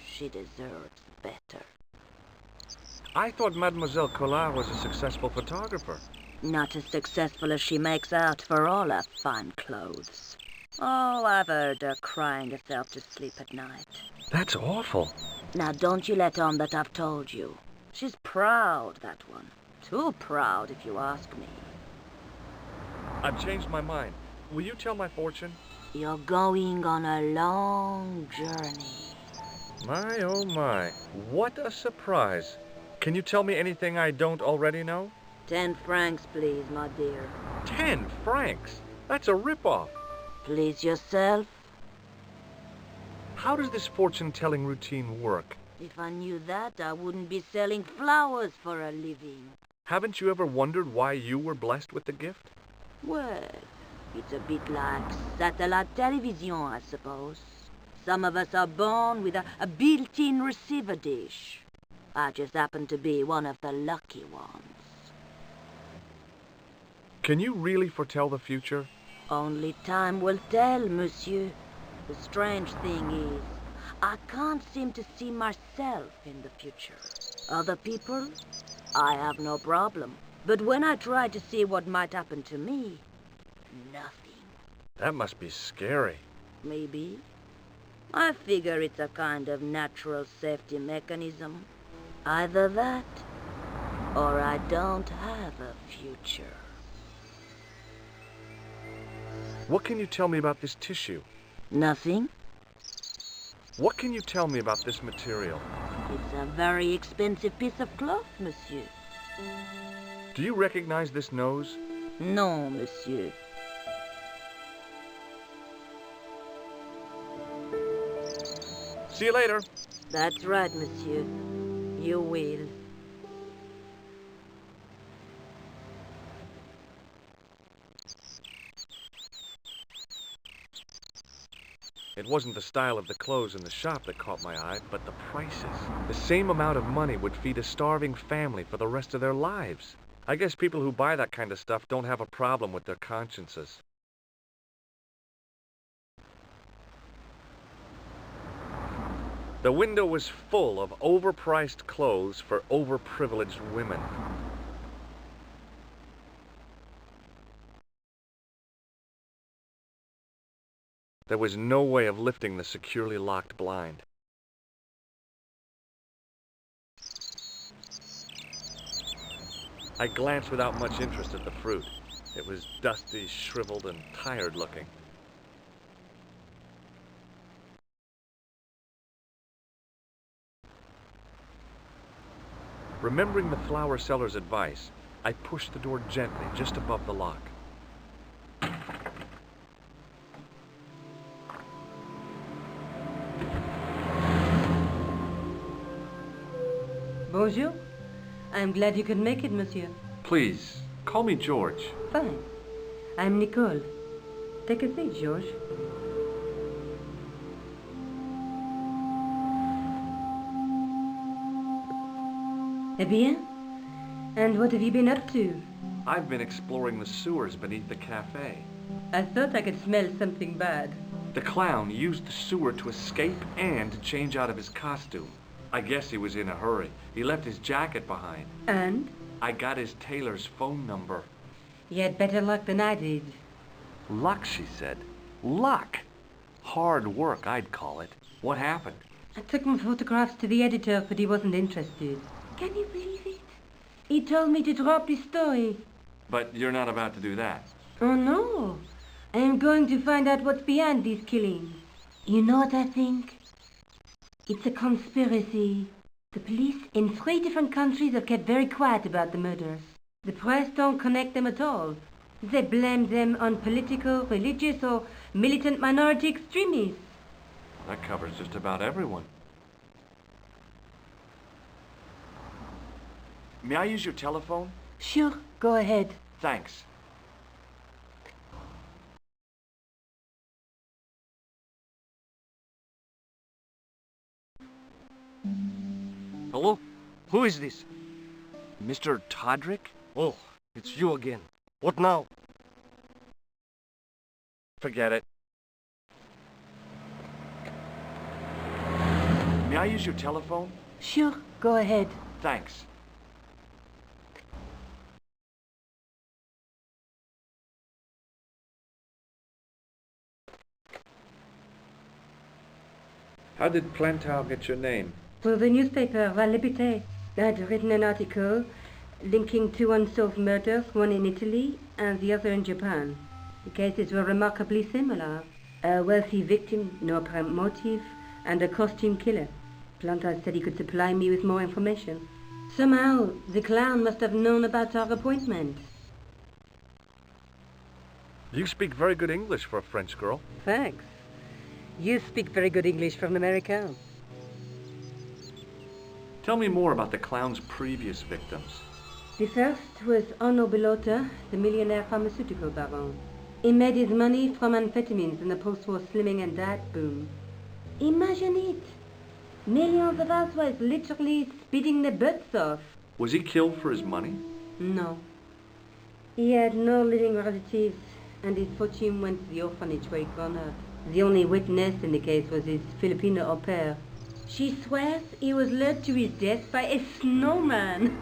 she deserves better.
I thought Mademoiselle Collard was a successful photographer.
Not as successful as she makes out for all her fine clothes. Oh, I've heard her crying herself to sleep at night.
That's awful.
Now don't you let on that I've told you. She's proud, that one. Too proud, if you ask me.
I've changed my mind. Will you tell my fortune?
You're going on a long journey.
My, oh my. What a surprise. Can you tell me anything I don't already know?
10 francs, please, my dear.
10 francs? That's a ripoff.
Please yourself.
How does this fortune-telling routine work?
If I knew that, I wouldn't be selling flowers for a living.
Haven't you ever wondered why you were blessed with the gift?
Well, it's a bit like satellite television, I suppose. Some of us are born with a built-in receiver dish. I just happen to be one of the lucky ones.
Can you really foretell the future?
Only time will tell, monsieur. The strange thing is, I can't seem to see myself in the future. Other people, I have no problem. But when I try to see what might happen to me, nothing.
That must be scary.
Maybe. I figure it's a kind of natural safety mechanism. Either that, or I don't have a future.
What can you tell me about this tissue?
Nothing.
What can you tell me about this material?
It's a very expensive piece of cloth, monsieur.
Do you recognize this nose?
No, monsieur.
See you later.
That's right, monsieur. You will.
It wasn't the style of the clothes in the shop that caught my eye, but the prices. The same amount of money would feed a starving family for the rest of their lives. I guess people who buy that kind of stuff don't have a problem with their consciences. The window was full of overpriced clothes for overprivileged women. There was no way of lifting the securely locked blind. I glanced without much interest at the fruit. It was dusty, shriveled, and tired-looking. Remembering the flower seller's advice,
I pushed the door gently, just above the lock.
Bonjour. I'm glad you could make it, monsieur.
Please, call me George.
Fine. I'm Nicole. Take a seat, George. Eh bien? And what have you been up to?
I've been exploring the sewers beneath the cafe.
I thought I could smell something bad.
The clown used the sewer to escape and to change out of his costume. I guess he was in a hurry. He left his jacket behind.
And?
I got his tailor's phone number.
You had better luck than I did.
Luck, she said. Luck? Hard work, I'd call it. What happened?
I took my photographs to the editor, but he wasn't interested. Can you believe it? He told me to drop the story.
But you're not about to do that.
Oh, no. I am going to find out what's behind these killings. You know what I think? It's a conspiracy. The police in 3 different countries have kept very quiet about the murders. The press don't connect them at all. They blame them on political, religious, or militant minority extremists.
That covers just about everyone. May I use your telephone?
Sure, go ahead.
Thanks.
Hello? Who is this?
Mr. Todrick?
Oh, it's you again. What now?
Forget it. May I use your telephone?
Sure, go ahead.
Thanks. How did Plantar get your name?
For the newspaper, La Liberté, I'd written an article linking 2 unsolved murders, one in Italy and the other in Japan. The cases were remarkably similar. A wealthy victim, no apparent motive, and a costume killer. Plantar said he could supply me with more information. Somehow, the clown must have known about our appointment.
You speak very good English for a French girl.
Thanks. You speak very good English for an American.
Tell me more about the clown's previous victims.
The first was Arno Bellotta, the millionaire pharmaceutical baron. He made his money from amphetamines in the post-war slimming and diet boom. Imagine it! Millions of housewives literally speeding their butts off.
Was he killed for his money?
No. He had no living relatives, and his fortune went to the orphanage where he grew up. The only witness in the case was his Filipino au pair. She swears he was lured to his death by a snowman.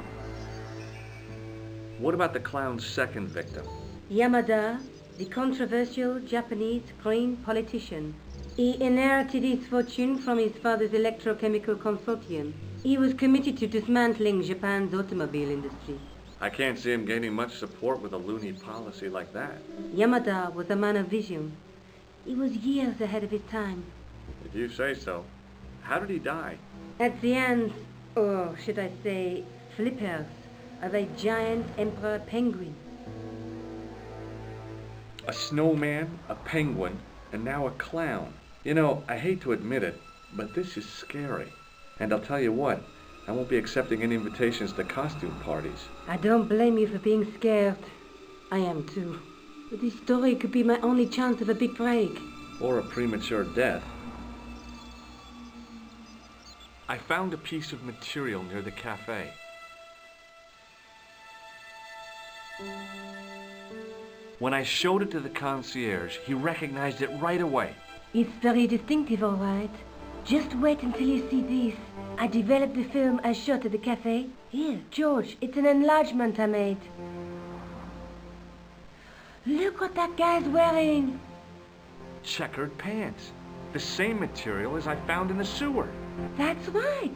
What about the clown's second victim?
Yamada, the controversial Japanese green politician. He inherited his fortune from his father's electrochemical consortium. He was committed to dismantling Japan's automobile industry.
I can't see him gaining much support with a loony policy like that.
Yamada was a man of vision. He was years ahead of his time.
If you say so. How did he die?
At the hands, or should I say, flippers, of a giant emperor penguin.
A snowman, a penguin, and now a clown. You know, I hate to admit it, but this is scary. And I'll tell you what, I won't be accepting any invitations to costume parties.
I don't blame you for being scared. I am too. But this story could be my only chance of a big break.
Or a premature death. I found a piece of material near the cafe. When I showed it to the concierge, he recognized it right away.
It's very distinctive, all right. Just wait until you see this. I developed the film I shot at the cafe. Here, George, it's an enlargement I made. Look what that guy's wearing.
Checkered pants. The same material as I found in the sewer.
That's right.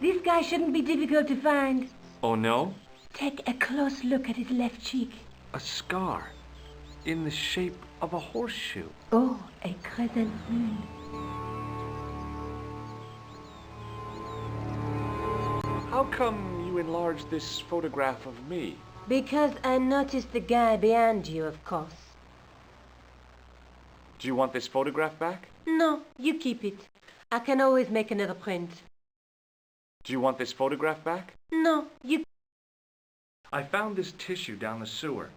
This guy shouldn't be difficult to find.
Oh, no?
Take a close look at his left cheek.
A scar. In the shape of a horseshoe.
Oh, a crescent moon.
How come you enlarged this photograph of me?
Because I noticed the guy behind you, of course.
Do you want this photograph back?
No, you keep it. I can always make another print.
Do you want this photograph back?
No, you...
I found this tissue down the sewer.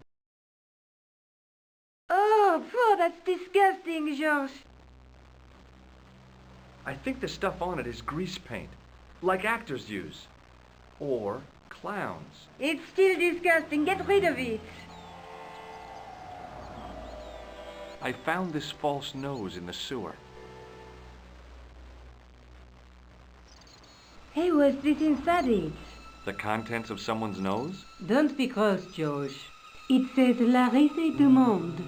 Oh, that's disgusting, Georges.
I think the stuff on it is grease paint, like actors use. Or clowns.
It's still disgusting. Get rid of it.
I found this false nose in the sewer.
Hey, what's this inside it?
The contents of someone's nose?
Don't be cross, George. It says La Risée du Monde.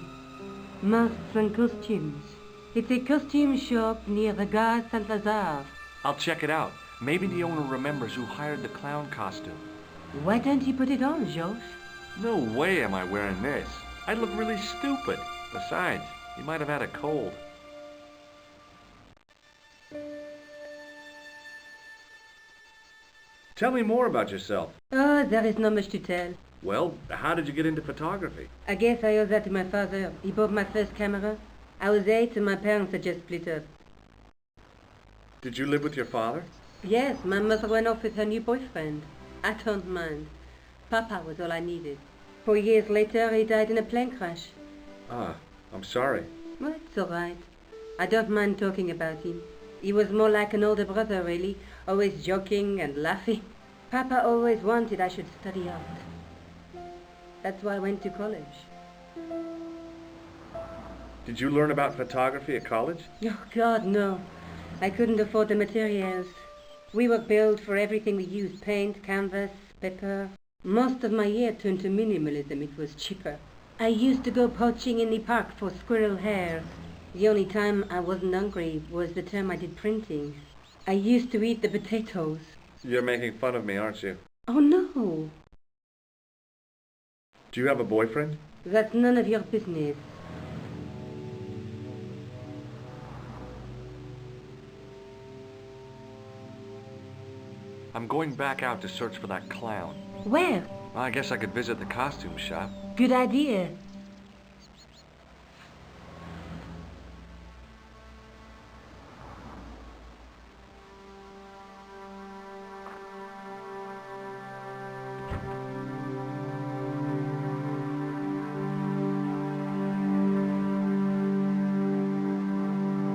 Masks and costumes. It's a costume shop near the Gare Saint-Lazare.
I'll check it out. Maybe the owner remembers who hired the clown costume.
Why don't you put it on, George?
No way am I wearing this. I'd look really stupid. Besides, you might have had a cold. Tell me more about yourself.
Oh, there is not much to tell.
Well, how did you get into photography?
I guess I owe that to my father. He bought my first camera. I was 8 and my parents had just split up.
Did you live with your father?
Yes, my mother went off with her new boyfriend. I don't mind. Papa was all I needed. 4 years later, he died in a plane crash.
Ah, I'm sorry.
Well, it's all right. I don't mind talking about him. He was more like an older brother, really, always joking and laughing. Papa always wanted I should study art. That's why I went to college.
Did you learn about photography at college?
Oh, God, no. I couldn't afford the materials. We were billed for everything we used, paint, canvas, paper. Most of my year turned to minimalism. It was cheaper. I used to go poaching in the park for squirrel hair. The only time I wasn't hungry was the time I did printing. I used to eat the potatoes.
You're making fun of me, aren't you?
Oh, no.
Do you have a boyfriend?
That's none of your business.
I'm going back out to search for that clown.
Where?
I guess I could visit the costume shop.
Good idea.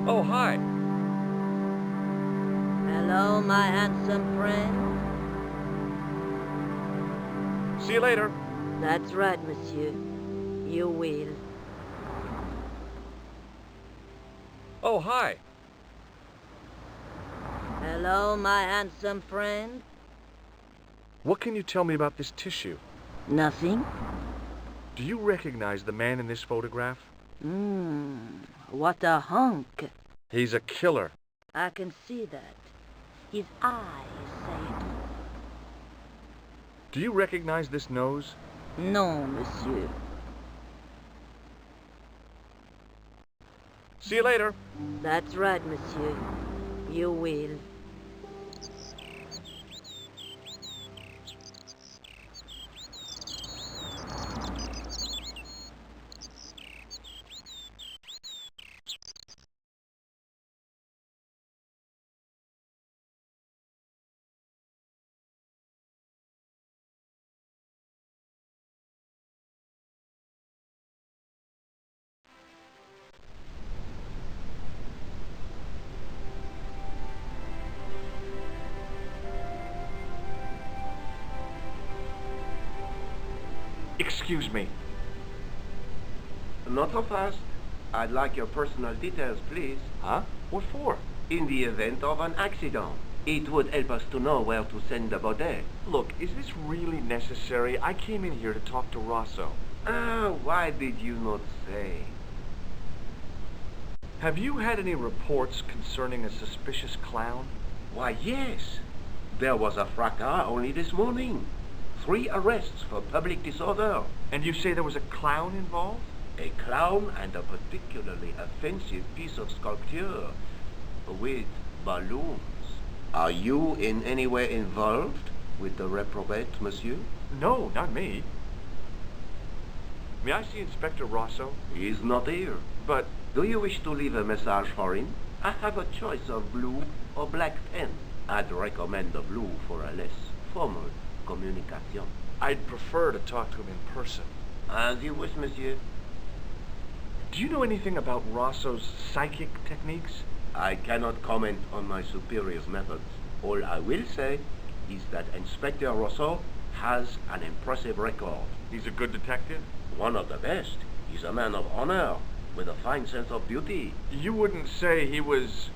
Oh, hi.
Hello, my handsome friend.
See you later.
That's right, monsieur. You will.
Oh, hi.
Hello, my handsome friend.
What can you tell me about this tissue?
Nothing?
Do you recognize the man in this photograph?
What a hunk.
He's a killer.
I can see that. His eyes say it.
Do you recognize this nose?
No, monsieur.
See you later.
That's right, monsieur. You will.
Excuse me.
Not so fast. I'd like your personal details, please.
Huh? What for?
In the event of an accident, it would help us to know where to send the body.
Look, is this really necessary? I came in here to talk to Rosso.
Why did you not say?
Have you had any reports concerning a suspicious clown?
Why, yes. There was a fracas only this morning. 3 arrests for public disorder.
And you say there was a clown involved?
A clown and a particularly offensive piece of sculpture with balloons. Are you in any way involved with the reprobate, monsieur?
No, not me. May I see Inspector Rosso?
He's not here.
But
Do you wish to leave a message for him? I have a choice of blue or black pen. I'd recommend the blue for a less formal communication.
I'd prefer to talk to him in person.
As you wish, monsieur.
Do you know anything about Rosso's psychic techniques?
I cannot comment on my superior's methods. All I will say is that Inspector Rosso has an impressive record.
He's a good detective?
One of the best. He's a man of honor, with a fine sense of duty.
You wouldn't say he was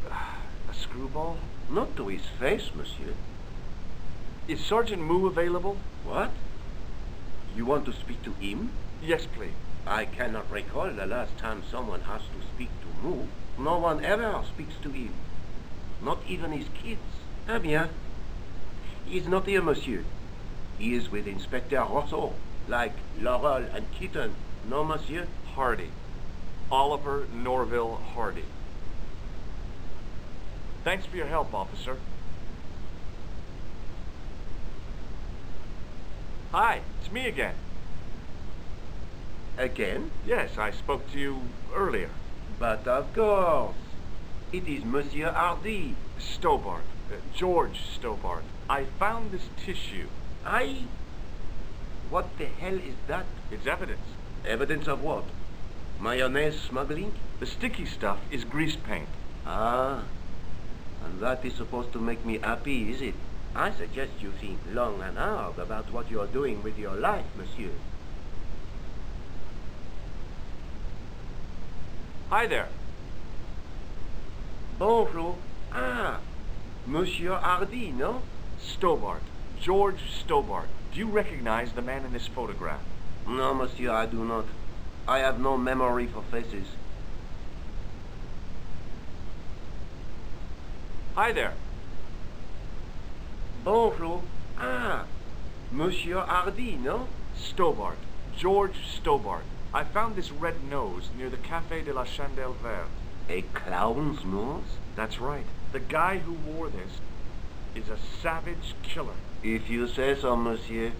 a screwball?
Not to his face, monsieur.
Is Sergeant Moo available?
What? You want to speak to him?
Yes, please.
I cannot recall the last time someone has to speak to Moo. No one ever speaks to him. Not even his kids. Eh bien. He is not here, monsieur. He is with Inspector Rosso, like Laurel and Keaton. No, monsieur?
Hardy. Oliver Norville Hardy. Thanks for your help, officer. Hi, it's me again.
Again?
Yes, I spoke to you earlier.
But of course. It is Monsieur Hardy.
Stobart. George Stobart. I found this tissue.
What the hell is that?
It's evidence.
Evidence of what? Mayonnaise smuggling?
The sticky stuff is grease paint.
Ah. And that is supposed to make me happy, is it? I suggest you think long and hard about what you're doing with your life, monsieur.
Hi there.
Bonjour. Ah, Monsieur Hardy, no?
Stobart. George Stobart. Do you recognize the man in this photograph?
No, monsieur, I do not. I have no memory for faces.
Hi there.
Bonjour. Ah, Monsieur Hardy, no?
Stobart. George Stobart. I found this red nose near the Café de la Chandelle Verte.
A clown's nose?
That's right. The guy who wore this is a savage killer.
If you say so, monsieur.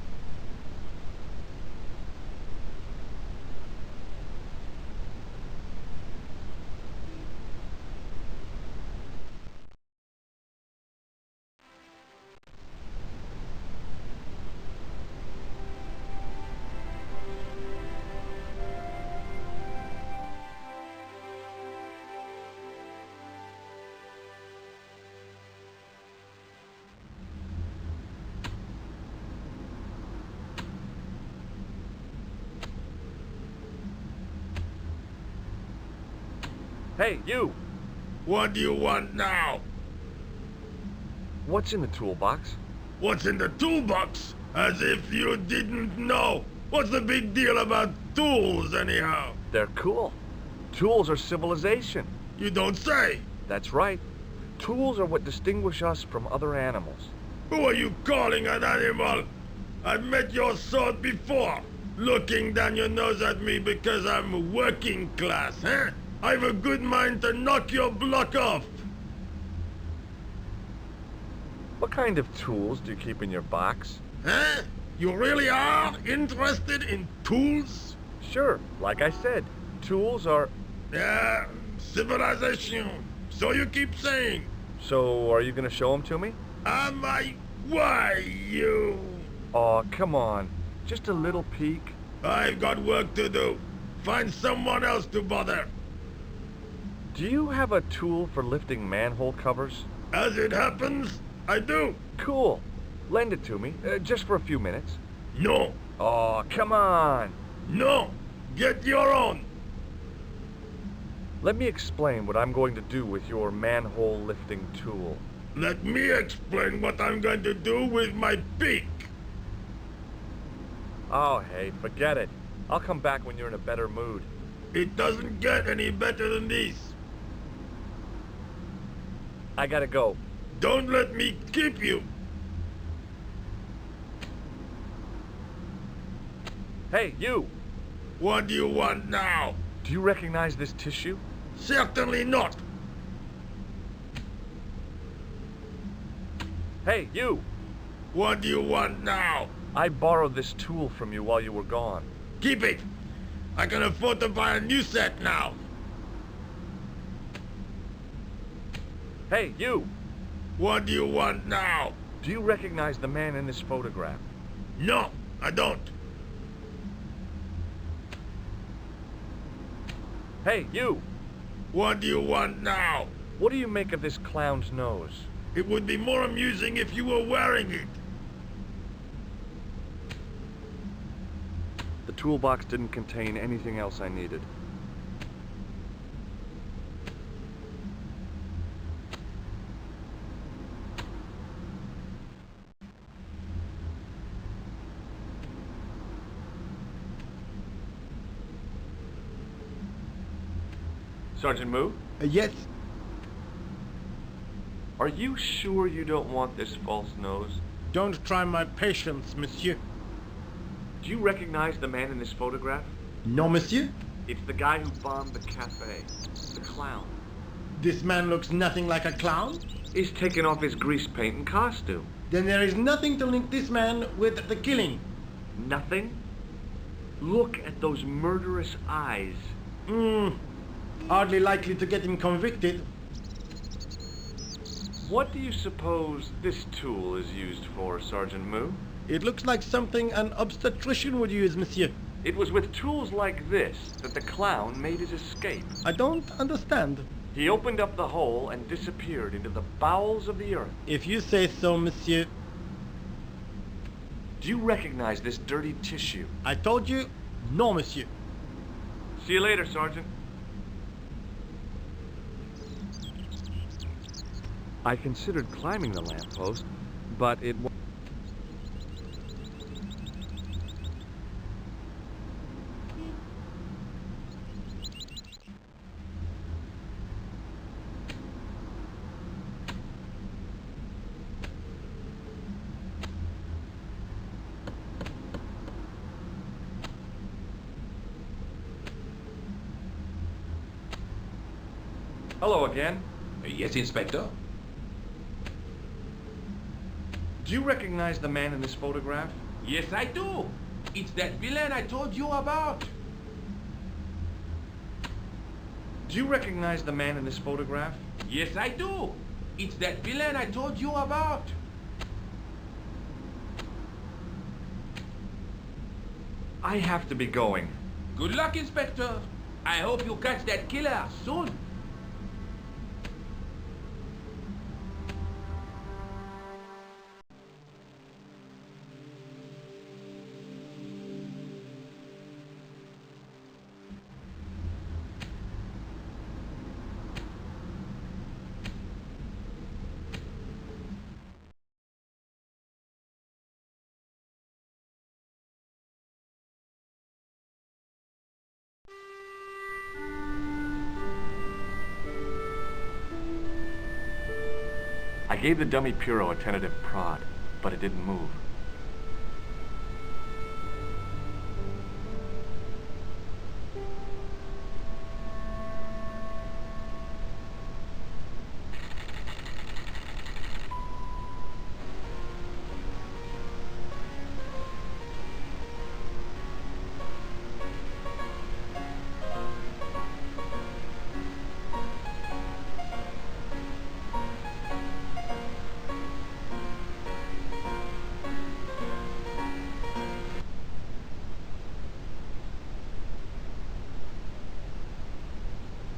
Hey, you!
What do you want now?
What's in the toolbox?
What's in the toolbox? As if you didn't know. What's the big deal about tools, anyhow?
They're cool. Tools are civilization.
You don't say.
That's right. Tools are what distinguish us from other animals.
Who are you calling an animal? I've met your sort before. Looking down your nose at me because I'm working class, huh? I've a good mind to knock your block off.
What kind of tools do you keep in your box?
Huh? You really are interested in tools?
Sure, like I said, tools are...
Yeah, civilization. So you keep saying.
So, are you gonna show them to me?
Am I? Why, you?
Aw, come on. Just a little peek.
I've got work to do. Find someone else to bother.
Do you have a tool for lifting manhole covers?
As it happens, I do.
Cool. Lend it to me, just for a few minutes.
No.
Aw, come on.
No. Get your own.
Let me explain what I'm going to do with your manhole lifting tool.
Let me explain what I'm going to do with my beak.
Oh, hey, forget it. I'll come back when you're in a better mood.
It doesn't get any better than this.
I gotta go.
Don't let me keep you.
Hey, you!
What do you want now?
Do you recognize this tissue?
Certainly not.
Hey, you!
What do you want now?
I borrowed this tool from you while you were gone.
Keep it. I can afford to buy a new set now.
Hey, you!
What do you want now?
Do you recognize the man in this photograph?
No, I don't.
Hey, you!
What do you want now?
What do you make of this clown's nose?
It would be more amusing if you were wearing it.
The toolbox didn't contain anything else I needed. Sergeant Moo?
Yes.
Are you sure you don't want this false nose?
Don't try my patience, monsieur.
Do you recognize the man in this photograph?
No, monsieur.
It's the guy who bombed the cafe. The clown.
This man looks nothing like a clown.
He's taken off his grease paint and costume.
Then there is nothing to link this man with the killing.
Nothing? Look at those murderous eyes.
Hardly likely to get him convicted.
What do you suppose this tool is used for, Sergeant Moo?
It looks like something an obstetrician would use, monsieur.
It was with tools like this that the clown made his escape.
I don't understand.
He opened up the hole and disappeared into the bowels of the earth.
If you say so, monsieur.
Do you recognize this dirty tissue?
I told you, no, monsieur.
See you later, Sergeant. I considered climbing the lamppost, but it was... Hello again.
Yes, Inspector?
Do you recognize the man in this photograph?
Yes, I do. It's that villain I told you about.
Do you recognize the man in this photograph?
Yes, I do. It's that villain I told you about.
I have to be going.
Good luck, Inspector. I hope you catch that killer soon.
I gave the dummy Pierrot a tentative prod, but it didn't move.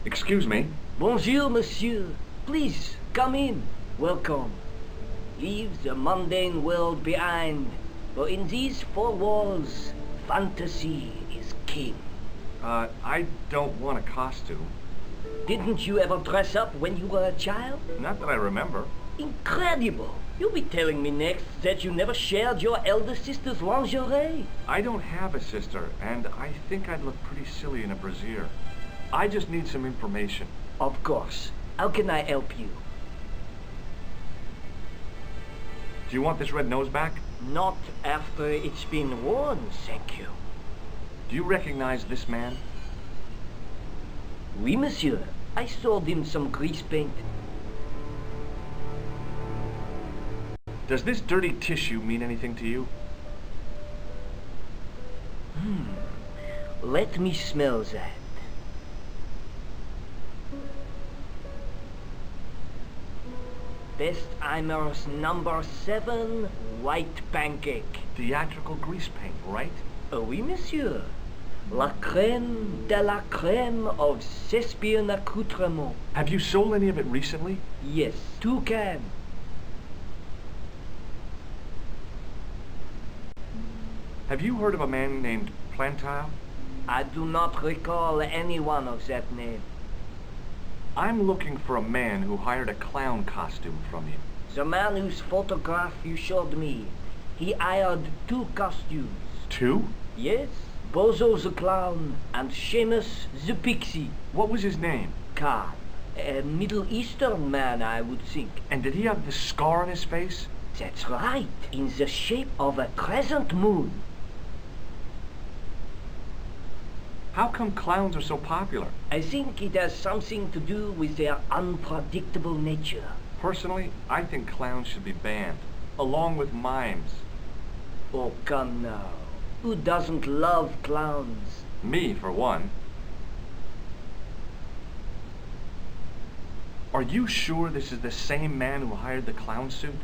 Excuse me.
Bonjour, monsieur. Please, come in. Welcome. Leave the mundane world behind. For in these four walls, fantasy is king.
I don't want a costume.
Didn't you ever dress up when you were a child?
Not that I remember.
Incredible. You'll be telling me next that you never shared your elder sister's lingerie.
I don't have a sister, and I think I'd look pretty silly in a brassiere. I just need some information.
Of course. How can I help you?
Do you want this red nose back?
Not after it's been worn, thank you.
Do you recognize this man?
Oui, monsieur. I sold him some grease paint.
Does this dirty tissue mean anything to you?
Let me smell that. Bestheimer's number 7 white pancake.
Theatrical grease paint, right?
Oui, monsieur. La crème de la crème of Thespian accoutrement.
Have you sold any of it recently?
Yes, 2 cans.
Have you heard of a man named Plantile?
I do not recall anyone of that name.
I'm looking for a man who hired a clown costume from you.
The man whose photograph you showed me, he hired 2 costumes.
2?
Yes, Bozo the clown and Seamus the pixie.
What was his name?
Khan, a Middle Eastern man, I would think.
And did he have the scar on his face?
That's right, in the shape of a crescent moon.
How come clowns are so popular?
I think it has something to do with their unpredictable nature.
Personally, I think clowns should be banned, along with mimes.
Oh, come now. Who doesn't love clowns?
Me, for one. Are you sure this is the same man who hired the clown suit?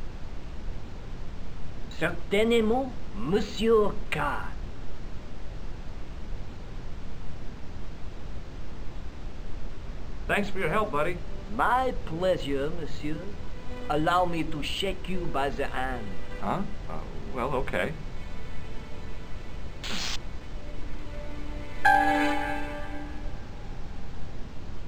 Certainement, Monsieur Khan.
Thanks for your help, buddy.
My pleasure, monsieur. Allow me to shake you by the hand.
Huh? Well, okay.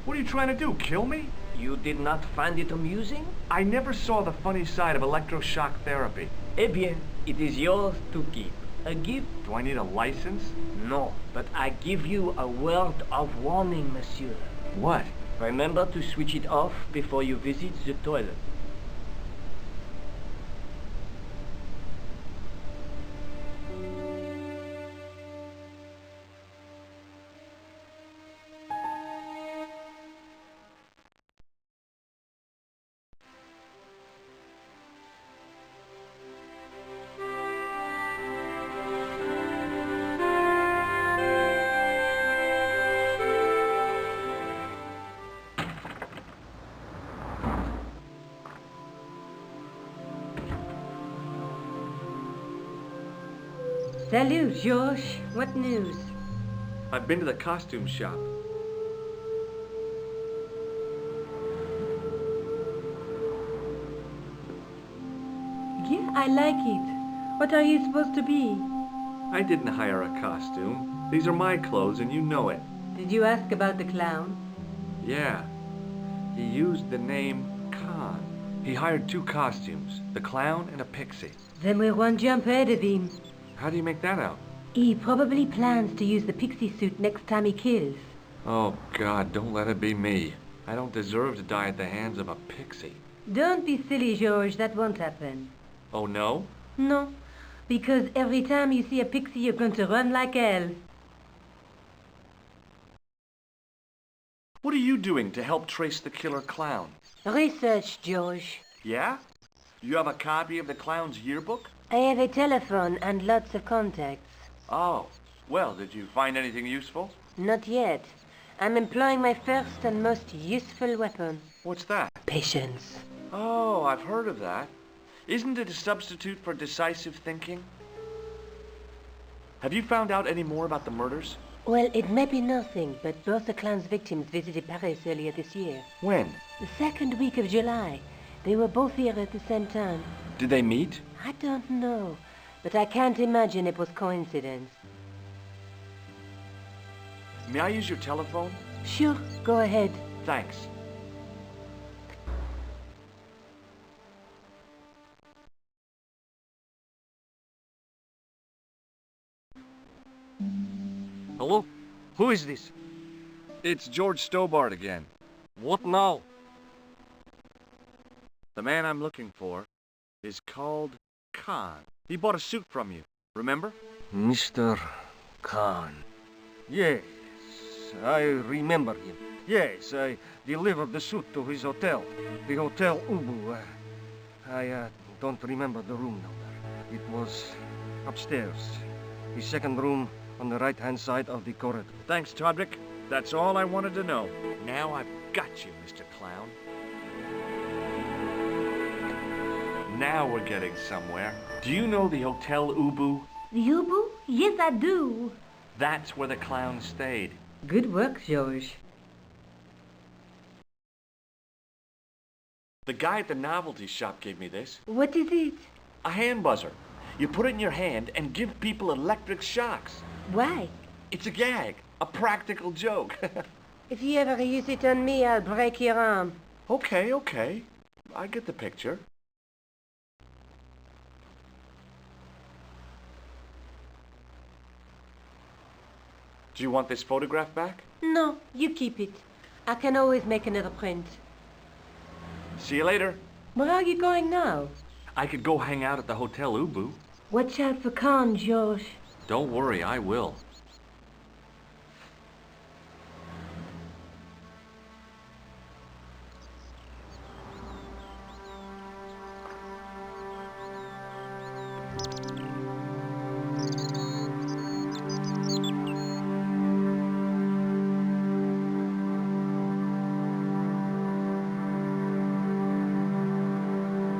What are you trying to do, kill me?
You did not find it amusing?
I never saw the funny side of electroshock therapy.
Eh bien, it is yours to keep. A gift?
Do I need a license?
No, but I give you a word of warning, monsieur.
What?
Remember to switch it off before you visit the toilet.
Salut, George. What news?
I've been to the costume shop.
Yeah, I like it. What are you supposed to be?
I didn't hire a costume. These are my clothes and you know it.
Did you ask about the clown?
Yeah. He used the name Khan. He hired 2 costumes, the clown and a pixie.
Then we're one jump ahead of him.
How do you make that out?
He probably plans to use the pixie suit next time he kills.
Oh, God, don't let it be me. I don't deserve to die at the hands of a pixie.
Don't be silly, George. That won't happen.
Oh, no?
No, because every time you see a pixie, you're going to run like hell.
What are you doing to help trace the killer clown?
Research, George.
Yeah? You have a copy of the clown's yearbook?
I have a telephone and lots of contacts.
Oh, well, did you find anything useful?
Not yet. I'm employing my first and most useful weapon.
What's that?
Patience.
Oh, I've heard of that. Isn't it a substitute for decisive thinking? Have you found out any more about the murders?
Well, it may be nothing, but both the clown's victims visited Paris earlier this year.
When?
The second week of July. They were both here at the same time.
Did they meet?
I don't know, but I can't imagine it was coincidence.
May I use your telephone?
Sure, go ahead.
Thanks.
Hello? Who is this?
It's George Stobart again.
What now?
The man I'm looking for is called Khan. He bought a suit from you, remember?
Mr. Khan. Yes, I remember him. Yes, I delivered the suit to his hotel. The Hotel Ubu. I don't remember the room number. It was upstairs. The second room on the right-hand side of the corridor.
Thanks, Todrick. That's all I wanted to know. Now I've got you, Mr. Clown. Now we're getting somewhere. Do you know the Hotel Ubu?
The Ubu? Yes, I do.
That's where the clown stayed.
Good work, George.
The guy at the novelty shop gave me this.
What is it?
A hand buzzer. You put it in your hand and give people electric shocks.
Why?
It's a gag. A practical joke.
If you ever use it on me, I'll break your arm.
Okay. I get the picture. Do you want this photograph back?
No, you keep it. I can always make another print.
See you later.
Where are you going now?
I could go hang out at the Hotel Ubu.
Watch out for Khan, George.
Don't worry, I will.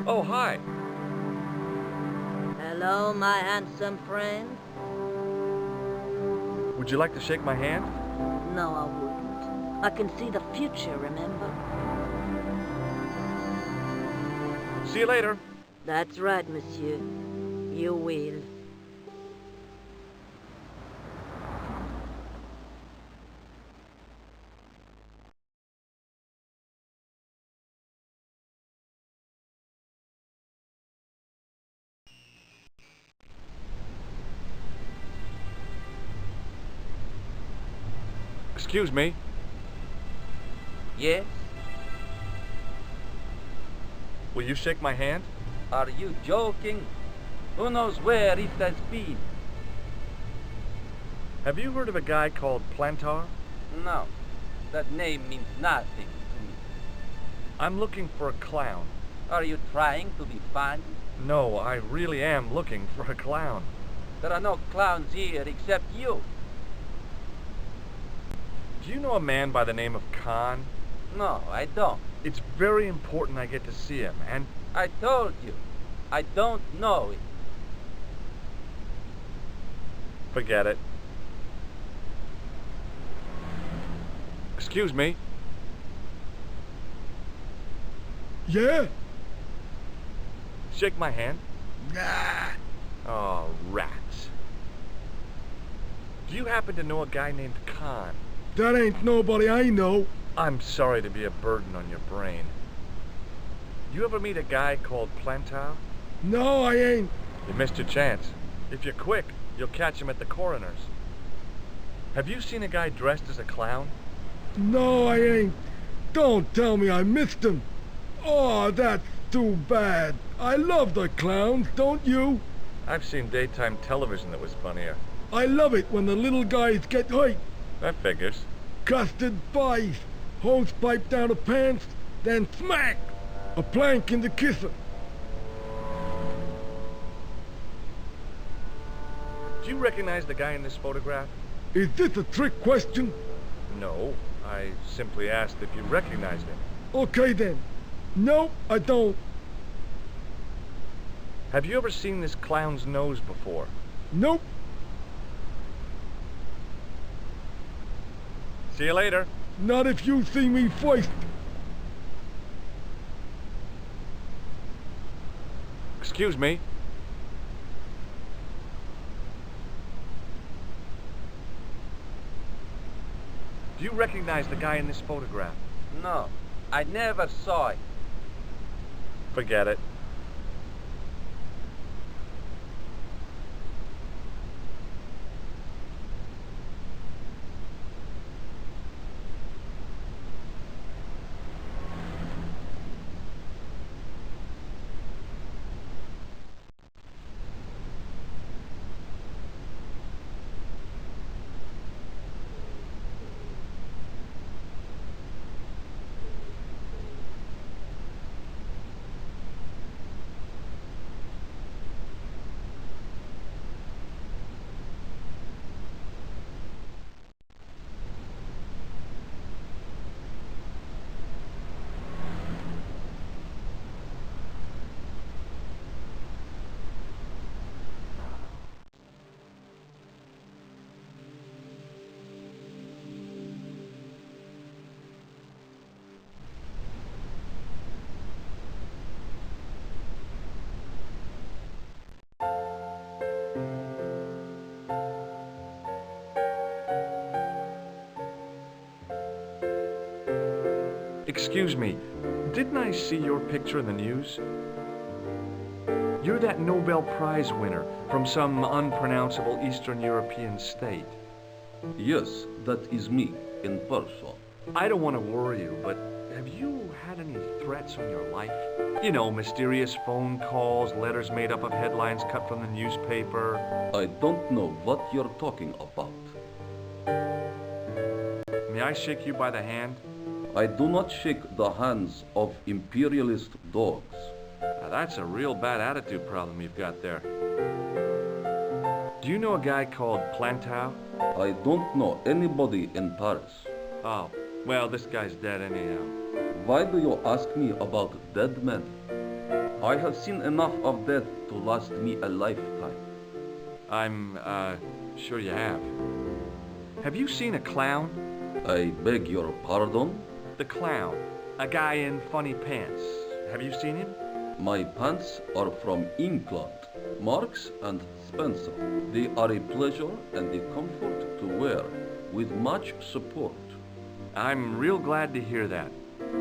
Oh, hi.
Hello, my handsome friend.
Would you like to shake my hand?
No, I wouldn't. I can see the future, remember?
See you later.
That's right, monsieur. You will.
Excuse me.
Yes?
Will you shake my hand?
Are you joking? Who knows where it has been?
Have you heard of a guy called Plantar?
No. That name means nothing to me.
I'm looking for a clown.
Are you trying to be funny?
No, I really am looking for a clown.
There are no clowns here except you.
Do you know a man by the name of Khan?
No, I don't.
It's very important I get to see him, and...
I told you. I don't know it.
Forget it. Excuse me.
Yeah?
Shake my hand.
Nah.
Oh, rats. Do you happen to know a guy named Khan?
That ain't nobody I know.
I'm sorry to be a burden on your brain. You ever meet a guy called Plantar?
No, I ain't.
You missed your chance. If you're quick, you'll catch him at the coroner's. Have you seen a guy dressed as a clown?
No, I ain't. Don't tell me I missed him. Oh, that's too bad. I love the clowns, don't you?
I've seen daytime television that was funnier.
I love it when the little guys get hurt.
That figures.
Custard pies, hose pipe down the pants, then smack! A plank in the kisser.
Do you recognize the guy in this photograph?
Is this a trick question?
No, I simply asked if you recognized him.
Okay then. No, I don't.
Have you ever seen this clown's nose before?
Nope.
See you later.
Not if you see me first.
Excuse me. Do you recognize the guy in this photograph?
No, I never saw it.
Forget it.
Excuse me, didn't I see your picture in the news? You're that Nobel Prize winner from some unpronounceable Eastern European state.
Yes, that is me, in person.
I don't want to worry you, but have you had any threats on your life? You know, mysterious phone calls, letters made up of headlines cut from the newspaper.
I don't know what you're talking about.
May I shake you by the hand?
I do not shake the hands of imperialist dogs.
Now that's a real bad attitude problem you've got there. Do you know a guy called Plantow?
I don't know anybody in Paris.
Oh, well, this guy's dead anyhow.
Why do you ask me about dead men? I have seen enough of death to last me a lifetime.
I'm, sure you have. Have you seen a clown?
I beg your pardon?
The clown. A guy in funny pants. Have you seen him?
My pants are from England, Marks and Spencer. They are a pleasure and a comfort to wear, with much support.
I'm real glad to hear that.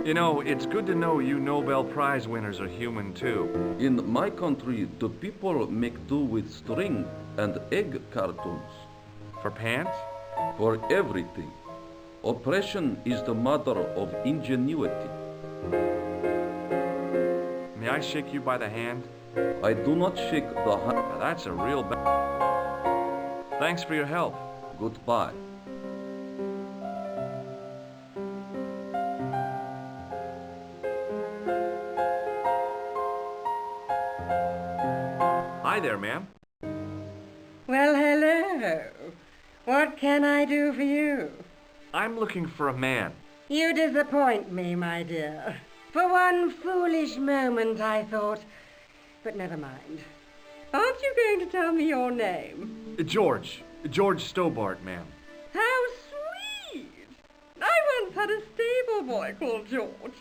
You know, it's good to know you Nobel Prize winners are human too.
In my country, the people make do with string and egg cartoons.
For pants?
For everything. Oppression is the mother of ingenuity.
May I shake you by the hand?
I do not shake the hand.
Now that's a real Thanks for your help.
Goodbye.
Hi there, ma'am.
Well, hello. What can I do for you?
I'm looking for a man.
You disappoint me, my dear. For one foolish moment I thought, but never mind. Aren't you going to tell me your name?
George Stobart, ma'am.
How sweet! I once had a stable boy called George.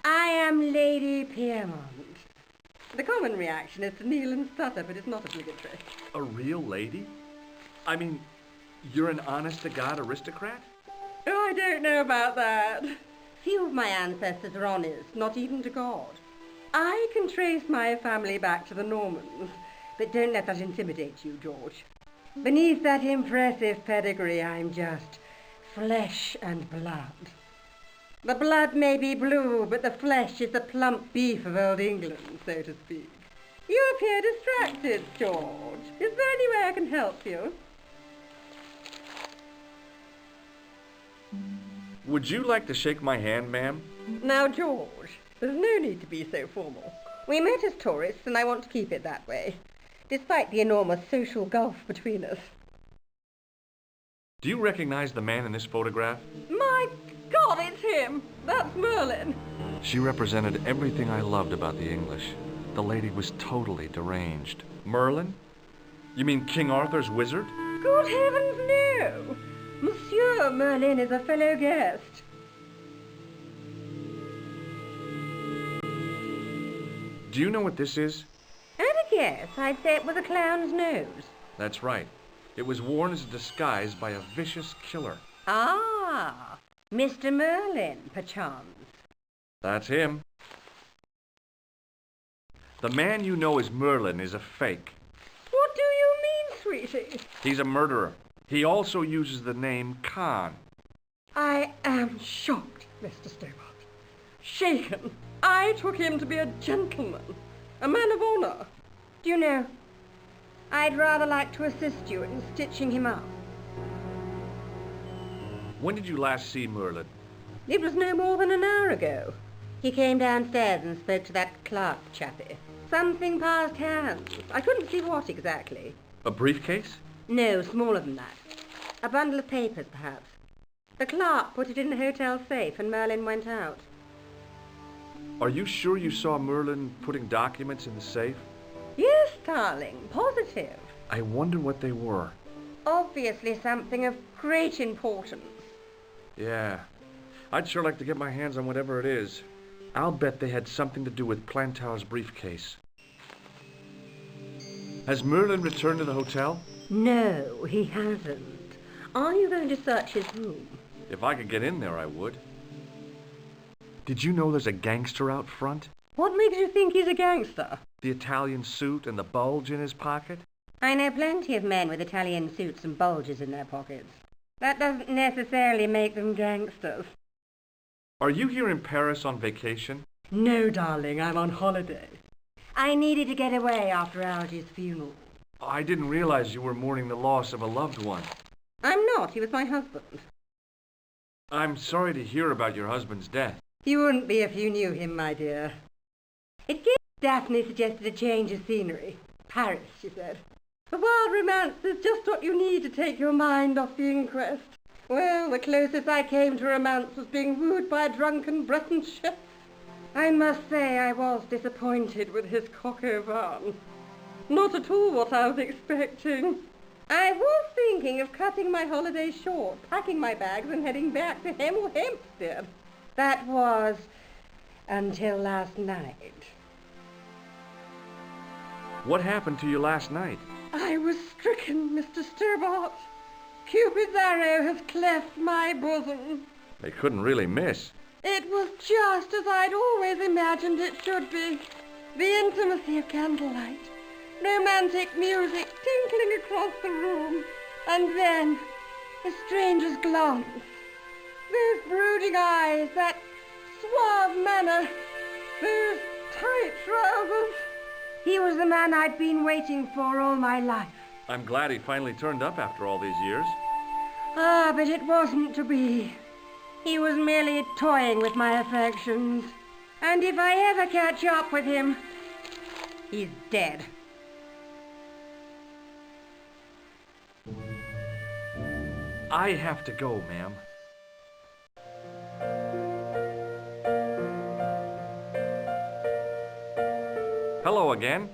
I am Lady Pierrot. The common reaction is to kneel and stutter, but it's not obligatory.
A real lady? I mean, you're an honest-to-God aristocrat?
Oh, I don't know about that. Few of my ancestors are honest, not even to God. I can trace my family back to the Normans, but don't let that intimidate you, George. Beneath that impressive pedigree, I'm just flesh and blood. The blood may be blue, but the flesh is the plump beef of old England, so to speak. You appear distracted, George. Is there any way I can help you?
Would you like to shake my hand, ma'am?
Now, George, there's no need to be so formal. We met as tourists, and I want to keep it that way, despite the enormous social gulf between us.
Do you recognize the man in this photograph?
My God, it's him! That's Merlin!
She represented everything I loved about the English. The lady was totally deranged. Merlin? You mean King Arthur's wizard?
Good heavens, no! Monsieur Merlin is a fellow guest.
Do you know what this is?
At a guess, I'd say it was a clown's nose.
That's right. It was worn as a disguise by a vicious killer.
Ah, Mr. Merlin, perchance.
That's him. The man you know as Merlin is a fake.
What do you mean, sweetie?
He's a murderer. He also uses the name Khan.
I am shocked, Mr. Stobart. Shaken. I took him to be a gentleman, a man of honor. Do you know, I'd rather like to assist you in stitching him up.
When did you last see Merlin?
It was no more than an hour ago. He came downstairs and spoke to that clerk chappie. Something passed hands. I couldn't see what exactly.
A briefcase?
No, smaller than that. A bundle of papers, perhaps. The clerk put it in the hotel safe and Merlin went out.
Are you sure you saw Merlin putting documents in the safe?
Yes, darling, positive.
I wonder what they were.
Obviously something of great importance.
Yeah. I'd sure like to get my hands on whatever it is. I'll bet they had something to do with Plantow's briefcase. Has Merlin returned to the hotel?
No, he hasn't. Are you going to search his room?
If I could get in there, I would. Did you know there's a gangster out front?
What makes you think he's a gangster?
The Italian suit and the bulge in his pocket?
I know plenty of men with Italian suits and bulges in their pockets. That doesn't necessarily make them gangsters.
Are you here in Paris on vacation?
No, darling, I'm on holiday. I needed to get away after Algy's funeral.
I didn't realize you were mourning the loss of a loved one.
I'm not. He was my husband.
I'm sorry to hear about your husband's death.
You wouldn't be if you knew him, my dear. It gave Daphne suggested a change of scenery. Paris, she said. A wild romance is just what you need to take your mind off the inquest. Well, the closest I came to romance was being wooed by a drunken Breton chef. I must say I was disappointed with his coq au vin. Not at all what I was expecting. I was thinking of cutting my holiday short, packing my bags and heading back to Hempstead. That was until last night.
What happened to you last night?
I was stricken, Mr. Stobart. Cupid's arrow has cleft my bosom.
They couldn't really miss.
It was just as I'd always imagined it should be. The intimacy of candlelight, romantic music tinkling across the room, and then a stranger's glance. Those brooding eyes, that suave manner, those tight trousers. He was the man I'd been waiting for all my life.
I'm glad he finally turned up after all these years.
Ah, but it wasn't to be. He was merely toying with my affections. And if I ever catch up with him, he's dead.
I have to go, ma'am. Hello again.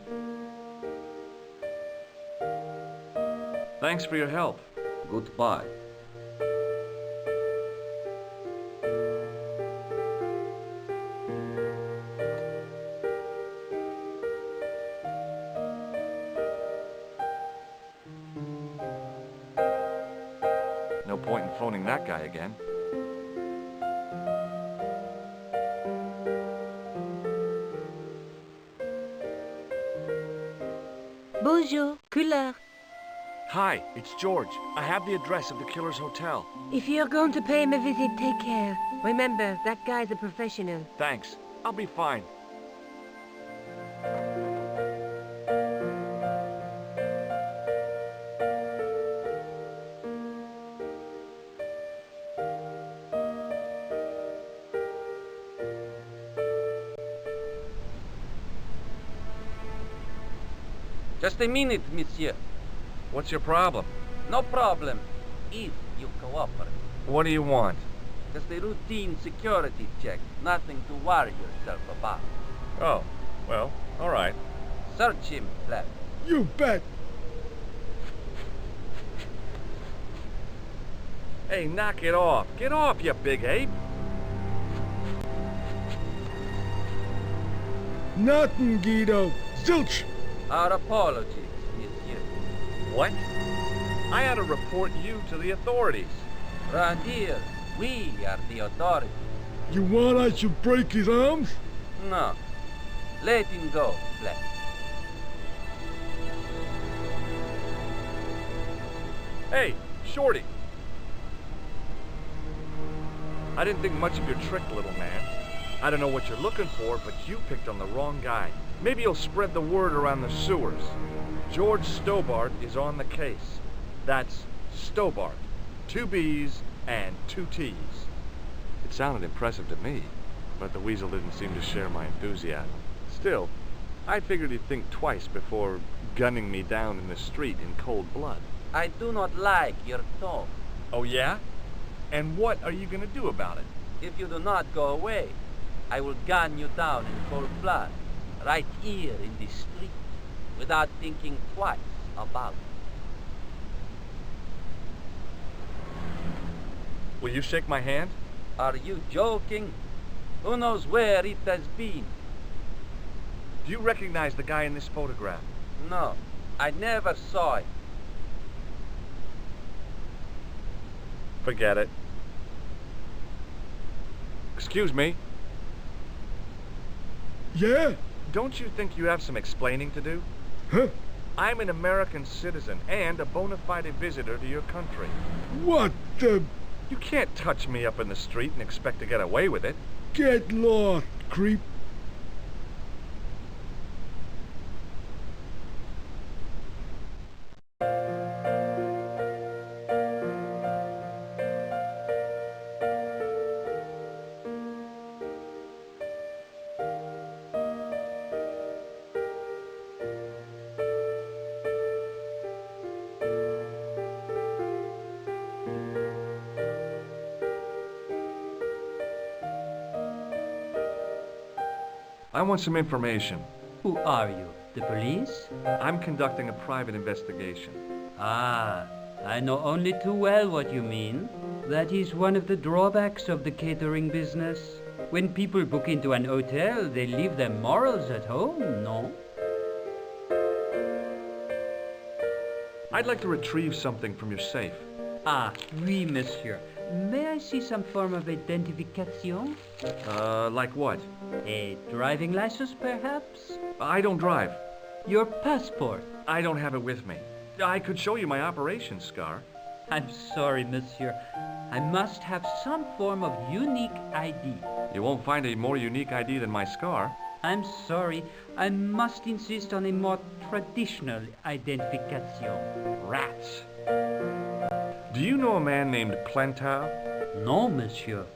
Thanks for your help.
Goodbye.
No point in phoning that guy again.
Bonjour, couleur.
Hi, it's George. I have the address of the killer's hotel.
If you're going to pay him a visit, take care. Remember, that guy's a professional.
Thanks. I'll be fine.
Just a minute, monsieur.
What's your problem?
No problem, if you cooperate.
What do you want?
Just a routine security check. Nothing to worry yourself about.
Oh, well, all right.
Search him, lad.
You bet.
Hey, knock it off. Get off, you big ape.
Nothing, Guido. Zilch.
Our apologies, monsieur.
What? I had to report you to the authorities.
Round here, we are the authority.
You want I should break his arms?
No. Let him go, lad.
Hey, Shorty. I didn't think much of your trick, little man. I don't know what you're looking for, but you picked on the wrong guy. Maybe you'll spread the word around the sewers. George Stobart is on the case. That's Stobart. 2 B's and 2 T's. It sounded impressive to me, but the weasel didn't seem to share my enthusiasm. Still, I figured he'd think twice before gunning me down in the street in cold blood.
I do not like your tone.
Oh, yeah? And what are you gonna do about it?
If you do not go away, I will gun you down in cold blood, right here in the street, without thinking twice about it.
Will you shake my hand?
Are you joking? Who knows where it has been?
Do you recognize the guy in this photograph?
No, I never saw it.
Forget it. Excuse me.
Yeah?
Don't you think you have some explaining to do?
Huh?
I'm an American citizen and a bona fide visitor to your country.
What the...
You can't touch me up in the street and expect to get away with it.
Get lost, creep.
I want some information.
Who are you? The police?
I'm conducting a private investigation.
Ah, I know only too well what you mean. That is one of the drawbacks of the catering business. When people book into an hotel, they leave their morals at home, no?
I'd like to retrieve something from your safe.
Ah, oui, monsieur. May I see some form of identification?
Like what?
A driving license, perhaps?
I don't drive.
Your passport?
I don't have it with me. I could show you my operation scar.
I'm sorry, monsieur. I must have some form of unique ID.
You won't find a more unique ID than my scar.
I'm sorry. I must insist on a more traditional identification.
Rats. Do you know a man named Plantar?
No, monsieur.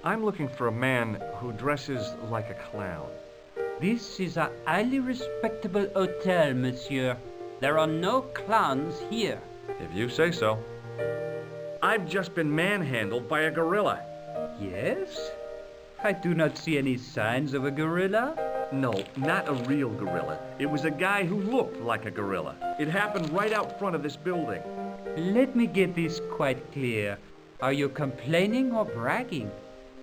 I'm looking for a man who dresses like a clown.
This is a highly respectable hotel, monsieur. There are no clowns here.
If you say so. I've just been manhandled by a gorilla.
Yes? I do not see any signs of a gorilla.
No, not a real gorilla. It was a guy who looked like a gorilla. It happened right out front of this building.
Let me get this quite clear. Are you complaining or bragging?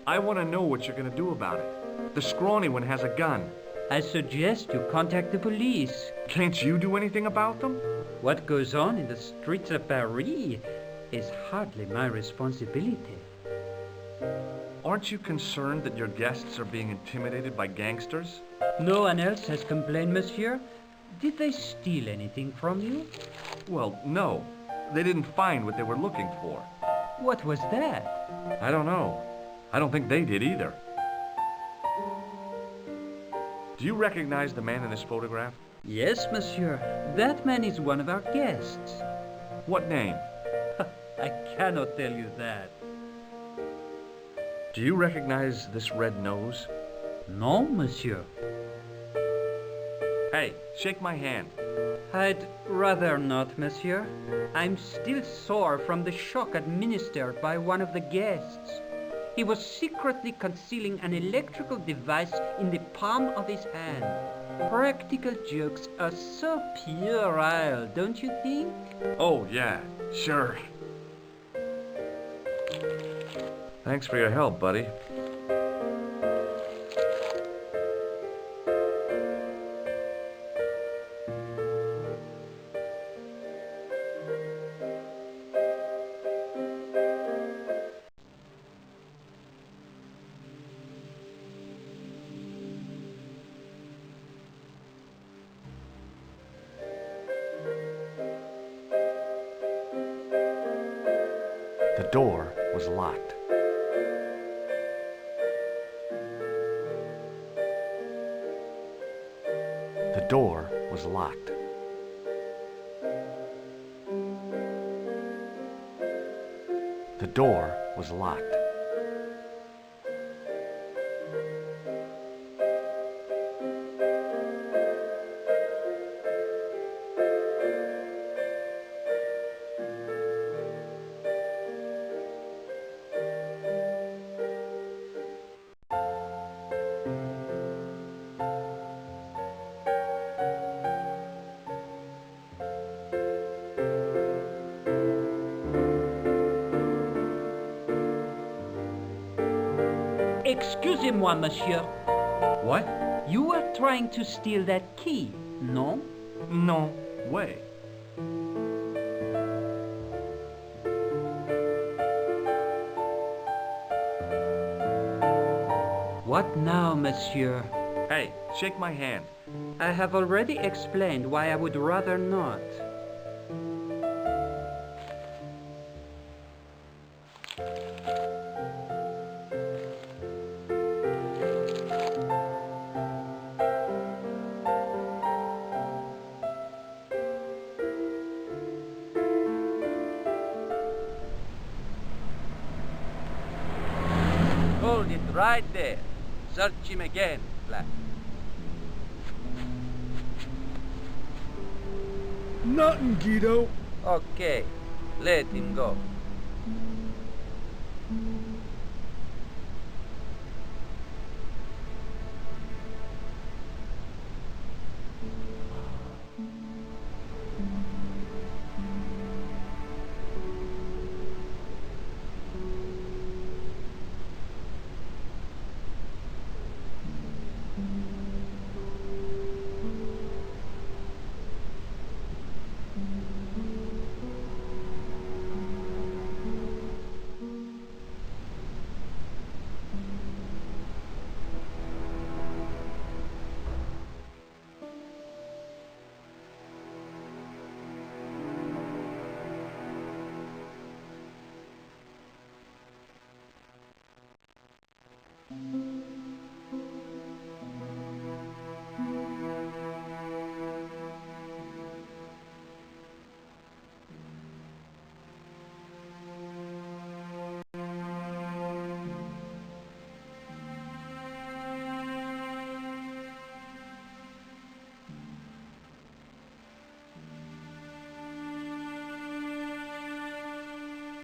I want to know what you're going to do about it. The scrawny one has a gun.
I suggest you contact the police.
Can't you do anything about them?
What goes on in the streets of Paris is hardly my responsibility.
Aren't you concerned that your guests are being intimidated by gangsters?
No one else has complained, monsieur. Did they steal anything from you?
Well, no. They didn't find what they were looking for.
What was that?
I don't know. I don't think they did either. Do you recognize the man in this photograph?
Yes, monsieur. That man is one of our guests.
What name?
I cannot tell you that.
Do you recognize this red nose?
No, monsieur.
Hey, shake my hand.
I'd rather not, monsieur. I'm still sore from the shock administered by one of the guests. He was secretly concealing an electrical device in the palm of his hand. Practical jokes are so puerile, don't you think?
Oh, yeah, sure. Thanks for your help, buddy. The door was locked. The door was locked. The door was locked.
Excusez-moi, monsieur.
What?
You were trying to steal that key, no?
No way.
What now, monsieur?
Hey, shake my hand.
I have already explained why I would rather not.
Hold it right there. Search him again, Black.
Nothing, Guido.
Okay, let him go.